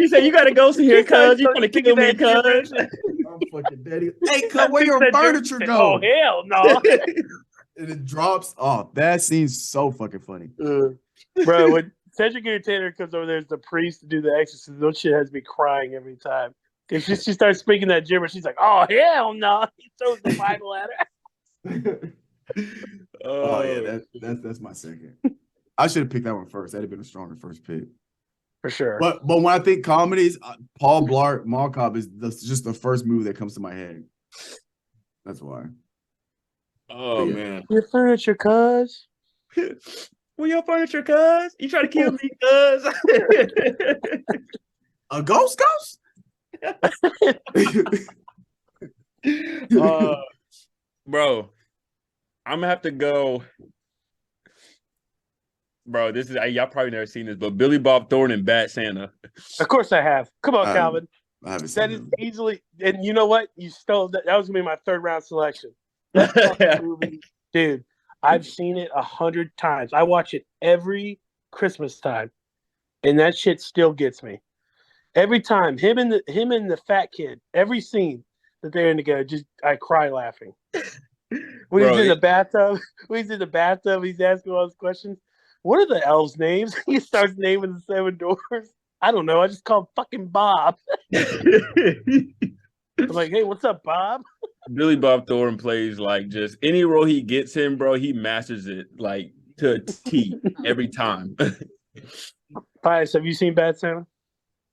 said, "You got a ghost in here, cuz. You trying to kill me, cuz." "I'm fucking dead." Hey, cuz, where your furniture go? Oh, hell no. And it drops. Oh, that scene's so fucking funny. Bro, when Cedric the Entertainer comes over there as the priest to do the exorcism, that shit has me crying every time. Because she starts speaking that gibberish. She's like, oh, hell no. He throws the Bible at her. Oh yeah, that's my second. I should have picked that one first. That'd have been a stronger first pick. For sure. But when I think comedies, Paul Blart Mall Cop is just the first movie that comes to my head. That's why. Oh man. Your furniture, cuz. Where your furniture, cuz? You trying to kill me, cuz? A ghost? Bro, I'm gonna have to go. Bro, this is y'all probably never seen this, but Billy Bob Thornton and Bad Santa. Of course I have. Come on, Calvin. I haven't seen That is it. easily, and you know what? You stole that. That was gonna be my third round selection. That fucking movie, dude. I've seen it 100 times. I watch it every Christmas time, and that shit still gets me. Every time, him and the fat kid. Every scene that they're in together, just I cry laughing. When Bro, he's in the bathtub, he's asking all those questions. What are the elves' names? He starts naming the 7 doors. I don't know. I just call him fucking Bob. I'm like, hey, what's up, Bob? Billy Bob Thornton plays like just any role he gets in, bro. He masters it like to a T every time. Pius, have you seen Bad Santa?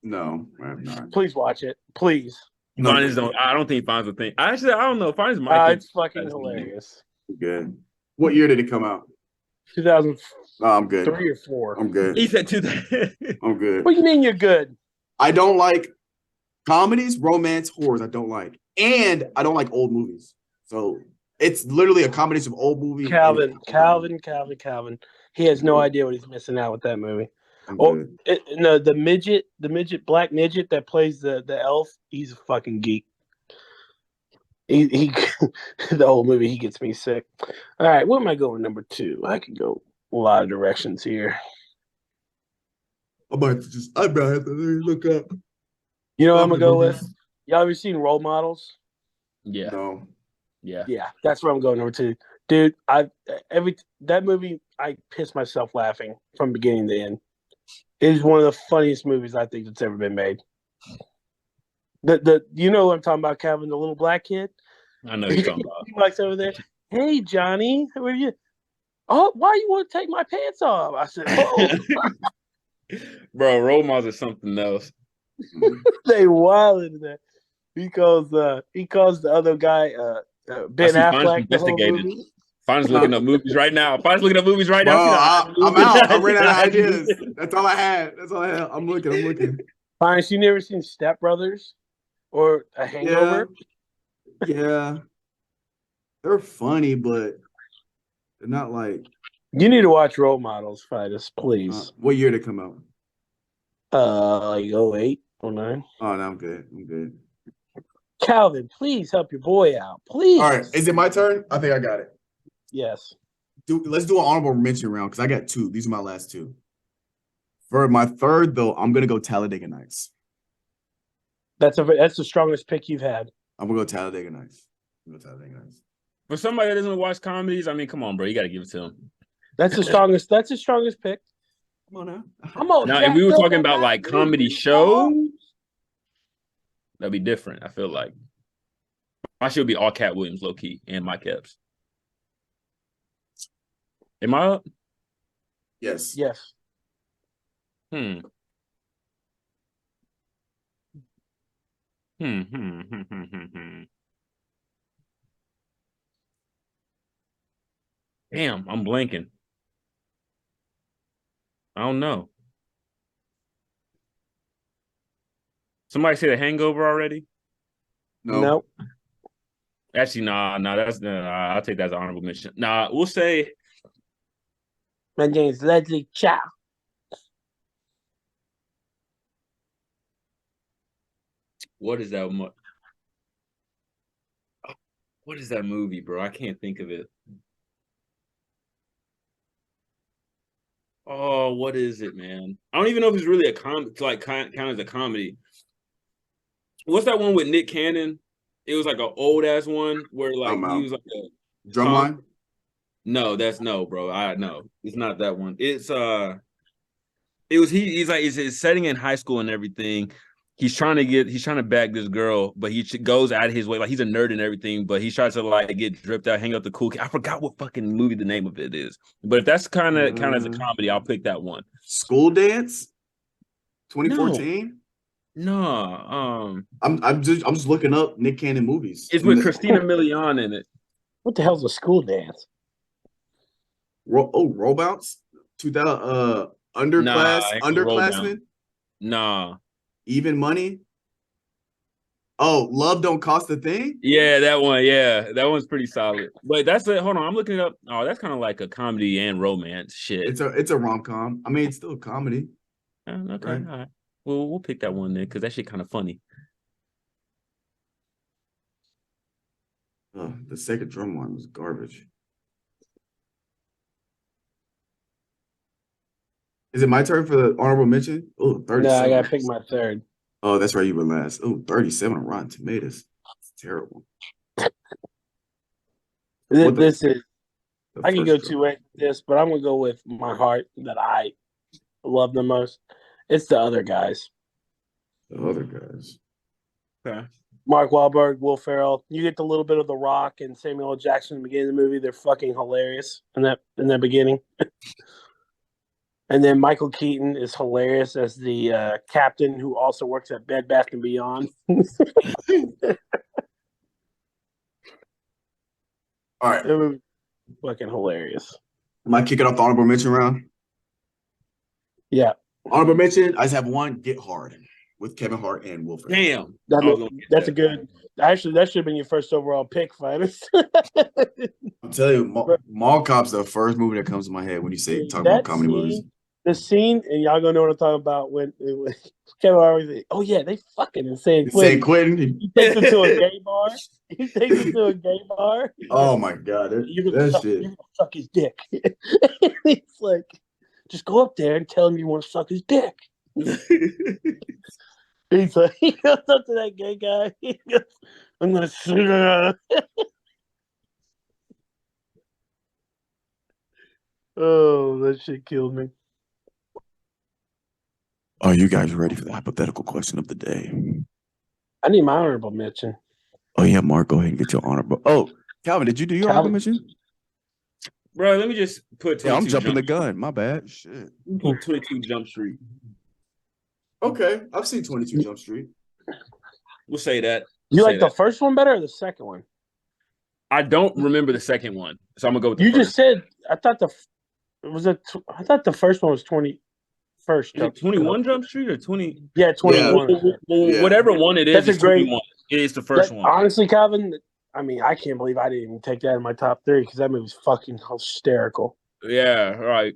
No, I have not. Please watch it. Please. No, Finis don't. I don't think Finis would think. Actually, I don't know. Finis might think It's fucking that's hilarious. good. What year did it come out? 2003 No, I'm good. or 4. I'm good. He said 2000. I'm good. What do you mean you're good? I don't like comedies, romance, horrors. I don't like, and I don't like old movies. So it's literally a combination of old movie. Calvin. And He has no idea what he's missing out with that movie. I'm Oh, good. no, the black midget that plays the elf, he's a fucking geek. He the whole movie, he gets me sick. All right, where am I going? Number 2. I could go a lot of directions here. I'm about to have to look up. You know what I'm gonna go with? Y'all ever seen Role Models? Yeah. No. Yeah. Yeah, that's where I'm going. Number 2, dude. That movie, I pissed myself laughing from beginning to end. It is one of the funniest movies I think that's ever been made. You know what I'm talking about, Calvin, the little black kid. I know you're talking about. He walks over there. Hey, Johnny, how are you? Oh, why you want to take my pants off? I said, oh. Bro, role models are something else. They wild in that. He calls the other guy Ben Affleck. Investigated. Finis looking up movies right now. Finis looking up movies right now. I'm out. I ran out of ideas. That's all I had. I'm looking. Finis, you never seen Step Brothers or A Hangover? Yeah. They're funny, but they're not like. You need to watch Role Models, Finis, please. What year did it come out? Like 08, 09. Oh, no, I'm good. Calvin, please help your boy out. Please. All right. Is it my turn? I think I got it. Yes. Let's do an honorable mention round because I got 2. These are my last 2. For my third, though, I'm gonna go Talladega Nights. That's the strongest pick you've had. I'm gonna go Talladega Nights. For somebody that doesn't watch comedies, I mean, come on, bro. You got to give it to him. That's the strongest. That's the strongest pick. Come on now. I'm on. Now, if we were talking about like comedy shows, that'd be different. I feel like I should be all Cat Williams, low key, and Mike Epps. Am I up? Yes. Yes. Hmm. Damn, I'm blanking. I don't know. Somebody say The Hangover already? No. Nope. Actually, nah. That's I'll take that as an honorable mention. Nah, we'll say. My name is Leslie Chow. What is that? What is that movie, bro? I can't think of it. Oh, what is it, man? I don't even know if it's really a count as a comedy. What's that one with Nick Cannon? It was like an old ass one where like he was like a Drumline. No, no, bro. No, it's not that one. It's he's like it's setting in high school and everything. He's trying to bag this girl, but he goes out of his way. Like he's a nerd and everything, but he tries to like get dripped out, hang out the cool kid. I forgot what fucking movie the name of it is. But if that's kind of as a comedy, I'll pick that one. School Dance, 2014. No, I'm just looking up Nick Cannon movies. it's with Christina Milian in it. What the hell's a school dance? Robots, 2000 underclassmen. Nah. Even Money. Oh, Love Don't Cost a Thing. Yeah, that one. Yeah, that one's pretty solid. But that's it. Hold on, I'm looking it up. Oh, that's kind of like a comedy and romance shit. It's a rom-com. I mean, it's still a comedy. Okay, right? all right. Well, we'll pick that one then because that shit kind of funny. The second drum line was garbage. Is it my turn for the honorable mention? Oh, 37. No, I gotta pick my third. Oh, that's right. You were last. Oh, 37 on Rotten Tomatoes. It's terrible. This is. I can go drum. 2 with this, but I'm gonna go with my heart that I love the most. It's The Other Guys. The Other Guys. Okay. Mark Wahlberg, Will Ferrell. You get the little bit of The Rock and Samuel L. Jackson in the beginning of the movie. They're fucking hilarious in that beginning. And then Michael Keaton is hilarious as the captain who also works at Bed Bath & Beyond. All right. It was fucking hilarious. Am I kicking off the honorable mention round? Yeah. Honorable mention, I just have one, Get Hard with Kevin Hart and Will Ferrell. Damn. That's a good. Actually, that should have been your first overall pick, Finis. I'm telling you, Mall Cop's the first movie that comes to my head when you say talk about comedy movies. The scene, and y'all gonna know what I'm talking about when Kevin Hart was like, "Oh yeah, they fucking insane." San Quentin. He takes him to a gay bar. He takes him to a gay bar. Oh my god, You're gonna suck his dick. He's like, just go up there and tell him you want to suck his dick. He's like, he goes up to that gay guy. He goes, I'm gonna sue. Oh, that shit killed me. Are you guys ready for the hypothetical question of the day? I need my honorable mention. Oh yeah, Mark, go ahead and get your honorable. Oh, Calvin, did you do your honorable mention? Bro, let me just put 22 I'm jumping the gun. My bad. Shit. Put 22 Jump Street. Okay, I've seen 22 Jump Street. We'll say that. You like the first one better or the second one? I don't remember the second one, so I'm gonna go with the You first. just said I thought I thought the first one was 21st. 21 Jump Street or 20? Yeah, 21. Yeah. Whatever one it is, That's a great 21. It is the first one. Honestly, Calvin, I mean, I can't believe I didn't even take that in my top 3 because that movie was fucking hysterical. Yeah, right.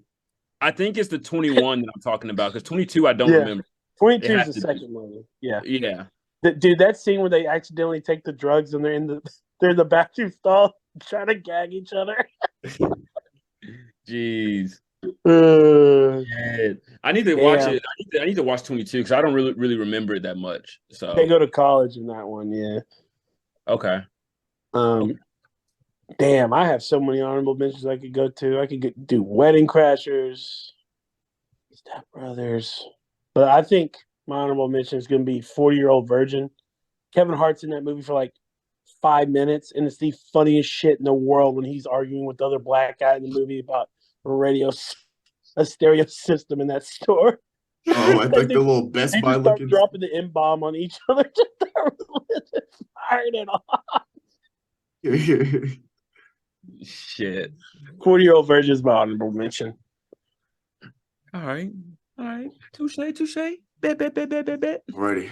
I think it's the 21 that I'm talking about because 22 I don't remember. 22 is the second movie. Yeah. Yeah. Dude, that scene where they accidentally take the drugs and they're in the bathroom stall trying to gag each other. Jeez. Yeah. I need to watch it. I need to watch 22 because I don't really remember it that much. So they go to college in that one, yeah. Okay. Damn, I have so many honorable mentions I could go to. I could do Wedding Crashers, Step Brothers, but I think my honorable mention is going to be 40-Year-Old Virgin. Kevin Hart's in that movie for like 5 minutes, and it's the funniest shit in the world when he's arguing with the other black guy in the movie about a stereo system in that store. Oh, I think the little Best Buy looking. Dropping the M-bomb on each other, just firing it off. Shit. 40-Year-Old Virgin is my honorable mention. All right. Touche. Bet. Ready. Are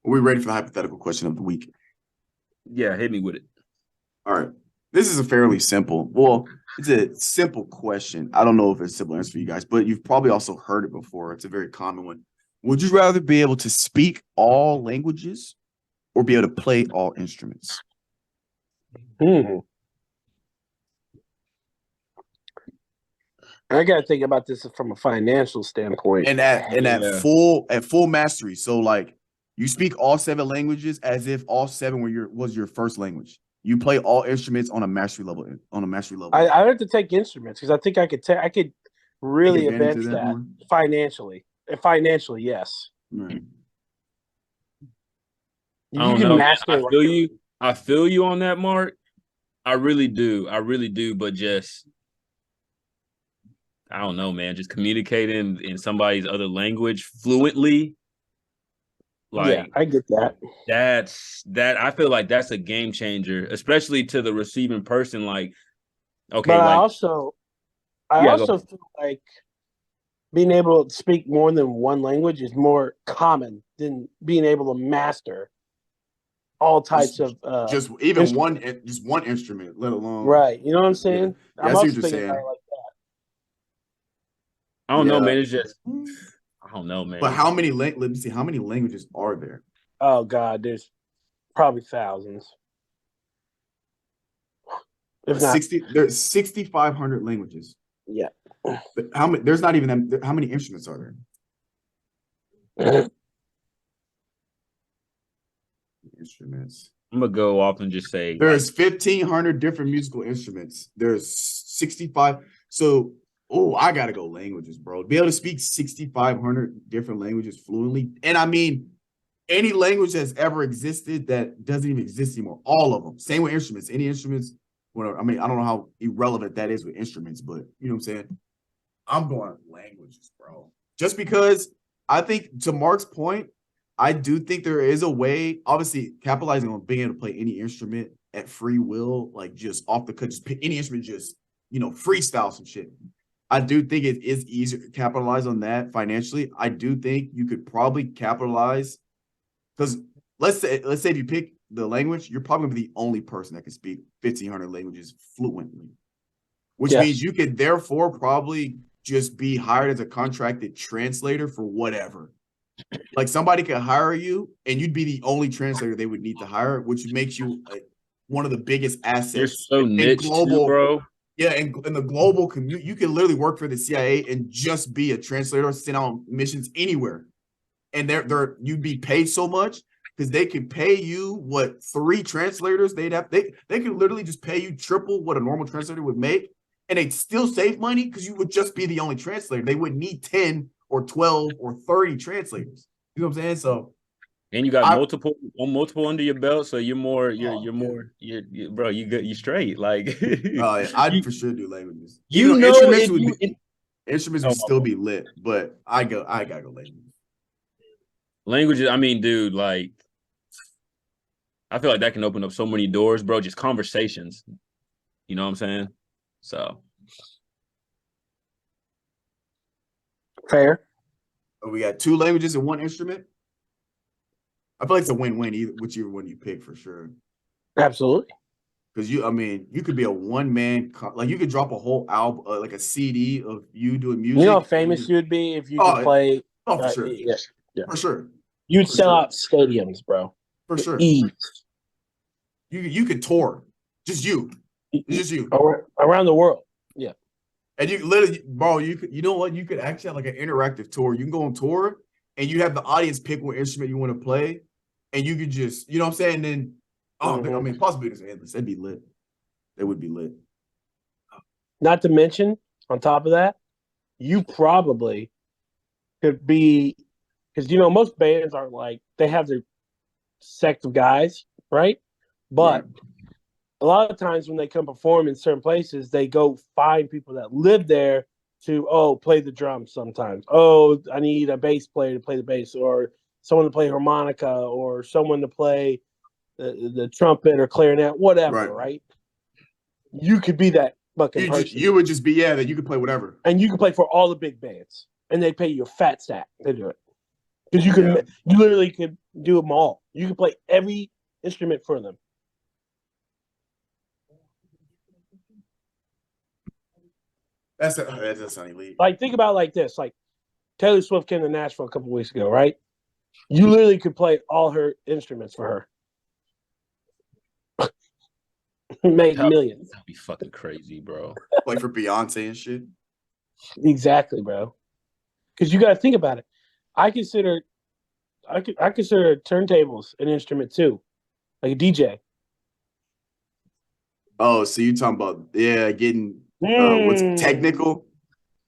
we ready for the hypothetical question of the week? Yeah, hit me with it. All right. This is a fairly simple. Well, it's a simple question. I don't know if it's a simple answer for you guys, but you've probably also heard it before. It's a very common one. Would you rather be able to speak all languages or be able to play all instruments? I gotta think about this from a financial standpoint. And at full mastery. So like you speak all 7 languages as if all 7 was your first language. You play all instruments on a mastery level. I have to take instruments because I think I could really advance that financially. Financially, yes. Right. You can master. I feel you on that, Mark. I really do. But just I don't know, man. Just communicating in somebody's other language fluently. Like, yeah, I get that. I feel like that's a game changer, especially to the receiving person. Like, okay, but like, I also feel like being able to speak more than one language is more common than being able to master all types of just one instrument, let alone right. You know what I'm saying? Yeah. I'm also thinking saying. about it like that. I don't know, man. It's just I don't know, man. But how many let me see, how many languages are there? Oh God, there's probably thousands. If not, there's 6,500 languages. Yeah. But how many? There's not even that. How many instruments are there? Instruments. I'm gonna go off and just say there's 1,500 different musical instruments. There's 65. So, I gotta go languages, bro. Be able to speak 6,500 different languages fluently, and I mean any language that's ever existed that doesn't even exist anymore. All of them. Same with instruments. Any instruments. Whatever. I mean, I don't know how irrelevant that is with instruments, but you know what I'm saying. I'm going languages, bro. Just because I think, to Mark's point, I do think there is a way, obviously, capitalizing on being able to play any instrument at free will, like just off the cut, just pick any instrument, just, freestyle some shit. I do think it is easier to capitalize on that financially. I do think you could probably capitalize because let's say if you pick the language, you're probably gonna be the only person that can speak 1,500 languages fluently, which means you could therefore probably just be hired as a contracted translator for whatever. Like somebody could hire you and you'd be the only translator they would need to hire, which makes you one of the biggest assets. You're so niche, global, too, bro. Yeah, and in the global community, you can literally work for the CIA and just be a translator, send out missions anywhere. And you'd be paid so much because they could pay you what 3 translators they could literally just pay you triple what a normal translator would make, and they'd still save money because you would just be the only translator. They wouldn't need 10 or 12 or 30 translators. You know what I'm saying? So, and you got multiple under your belt, so you're bro, you straight. Like I'd for sure do languages. Instruments would still be lit, but I gotta go languages. Languages, I mean, dude, like I feel like that can open up so many doors, bro. Just conversations. You know what I'm saying? So fair. We got 2 languages and 1 instrument. I feel like it's a win-win, whichever one you pick for sure. Absolutely. Because you could be a one-man, like you could drop a whole album, like a CD of you doing music. You know how famous you'd be if you could play. Oh, for sure. Yeah. For sure. You'd sell out stadiums, bro. For sure. Ease. You could tour. Just you. Just you. Around the world. Yeah. And you literally, bro, you know what? You could actually have like an interactive tour. You can go on tour and you have the audience pick what instrument you want to play. And you could just, you know what I'm saying? And then, I mean, possibilities are endless. That'd be lit. That would be lit. Not to mention, on top of that, you probably could be, because, most bands are like, they have their sect of guys, right? But a lot of times when they come perform in certain places, they go find people that live there to, play the drums sometimes. Oh, I need a bass player to play the bass, or someone to play harmonica, or someone to play the trumpet or clarinet, whatever, right? You could be that fucking person. You would just be, that you could play whatever. And you could play for all the big bands. And they pay you a fat stack to do it. Because you literally could do them all. You could play every instrument for them. That's not elite. Like, think about it like this. Like, Taylor Swift came to Nashville a couple weeks ago, right? You literally could play all her instruments for her. Make millions. That'd be fucking crazy, bro. Like for Beyonce and shit. Exactly, bro. Because you got to think about it. I consider turntables an instrument too, like a DJ. Oh, so you talking about getting what's technical?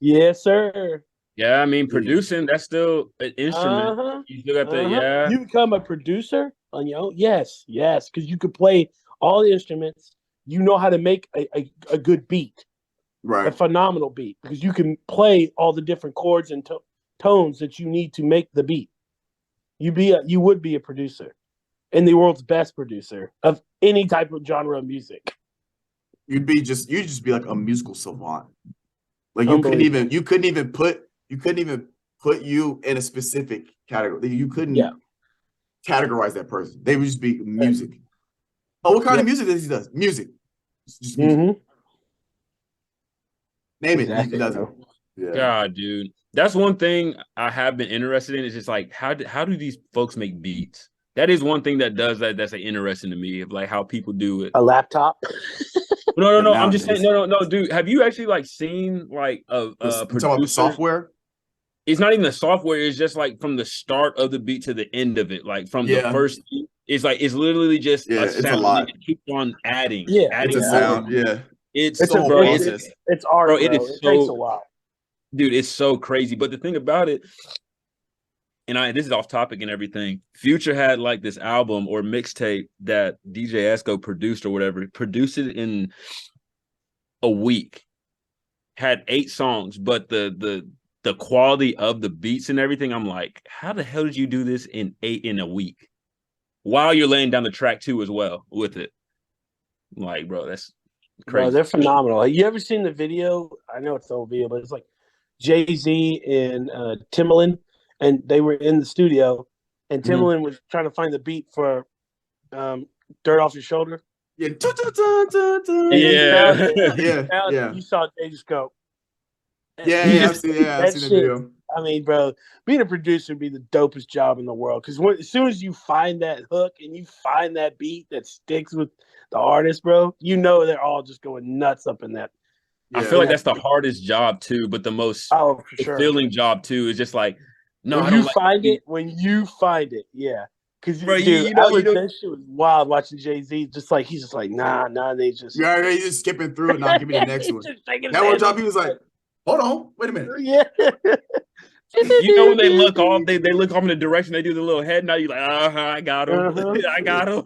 Yes, sir. Yeah, I mean producing, that's still an instrument. You still got the You become a producer on your own. Yes, because you could play all the instruments. You know how to make a good beat, right? A phenomenal beat, because you can play all the different chords and tones that you need to make the beat. You would be a producer, and the world's best producer of any type of genre of music. You'd just be like a musical savant. Like you couldn't even put you in a specific category. You couldn't categorize that person. They would just be music. Oh, what kind of music does he do? Music. Just music. Mm-hmm. Name it. He doesn't. Yeah. God, dude. That's one thing I have been interested in. Is just like how do these folks make beats? That is one thing that's like interesting to me, of like how people do it. A laptop. No. I'm just saying, no, dude. Have you actually like seen like a talking about the software? It's not even the software. It's just like from the start of the beat to the end of it. Like from the first, it's literally just a sound. It's a lot. That keep on adding. It's a sound. Yeah, it's a so, bro. It's art, bro. It takes a while, dude. It's so crazy. But the thing about it, and this is off topic and everything. Future had like this album or mixtape that DJ Esco produced or whatever. Produced it in a week. had 8 songs, but the quality of the beats and everything, I'm like, how the hell did you do this in a week? While you're laying down the track too as well with it. I'm like, bro, that's crazy. Bro, they're phenomenal. You ever seen the video? I know it's the old video, but it's like Jay-Z and Timbaland, and they were in the studio, and Timbaland was trying to find the beat for Dirt Off Your Shoulder. Yeah. Yeah. You saw Jay just go. Yeah, I've seen the video. I mean, bro, being a producer would be the dopest job in the world, because as soon as you find that hook and you find that beat that sticks with the artist, bro, you know they're all just going nuts up in that. I feel like that's the hardest job too, but the most fulfilling job too is just like, no, when you find it, yeah. Because bro, that shit was wild watching Jay-Z. Just like he's just like, nah, they just he's just skipping through it. Now give me the next one. That one job, he was like, hold on, wait a minute. Yeah. You know when they look off, they look off in the direction they do the little head. Now you're like, I got him. I got him.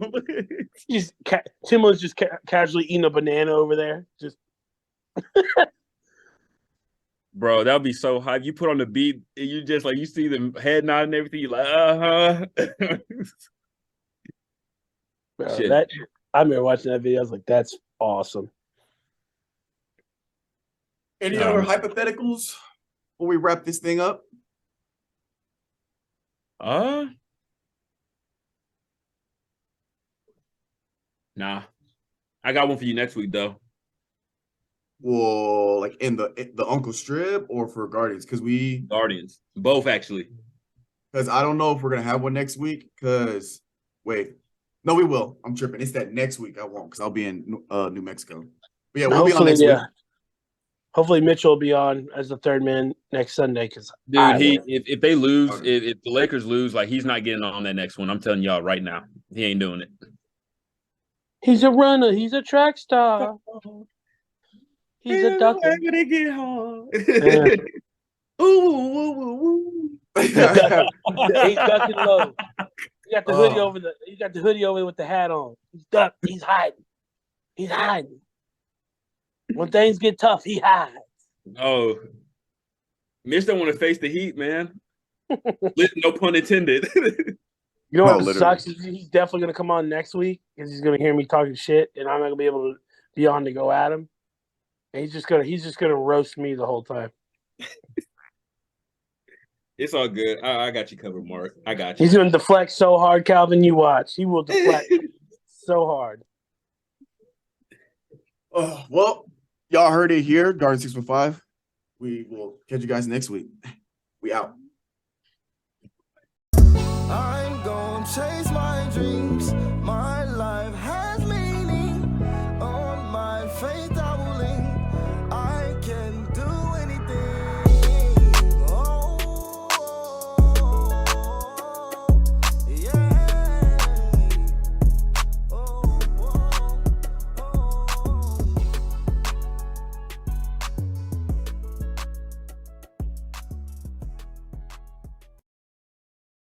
Timbaland's just casually eating a banana over there. Just bro, that would be so hype. You put on the beat, and you just like you see the head nod and everything. You're like, Bro, I remember watching that video. I was like, that's awesome. Any other hypotheticals before we wrap this thing up? Nah. I got one for you next week though. Well, like in the Uncle Strip or for Guardians? Guardians. Both actually. Because I don't know if we're gonna have one next week. Because no, we will. I'm tripping. It's that next week I won't, because I'll be in New Mexico. But yeah, we'll be on next week. Hopefully Mitchell will be on as the third man next Sunday. Because dude, if they lose, if the Lakers lose, like he's not getting on that next one. I'm telling y'all right now, he ain't doing it. He's a runner. He's a track star. He's a ducker. Gonna get hard. Ooh. He's ducking low. You got the hoodie over You got the hoodie over with the hat on. He's ducked. He's hiding. When things get tough, he hides. Oh, Mitch don't want to face the heat, man. No pun intended. You know what sucks is he's definitely going to come on next week because he's going to hear me talking shit, and I'm not going to be able to be on to go at him. And he's just gonna roast me the whole time. It's all good. I got you covered, Mark. I got you. He's going to deflect so hard, Calvin. You watch. He will deflect so hard. Well, y'all heard it here, Garden 615. We will catch you guys next week. We out. I'm gonna chase my dreams. My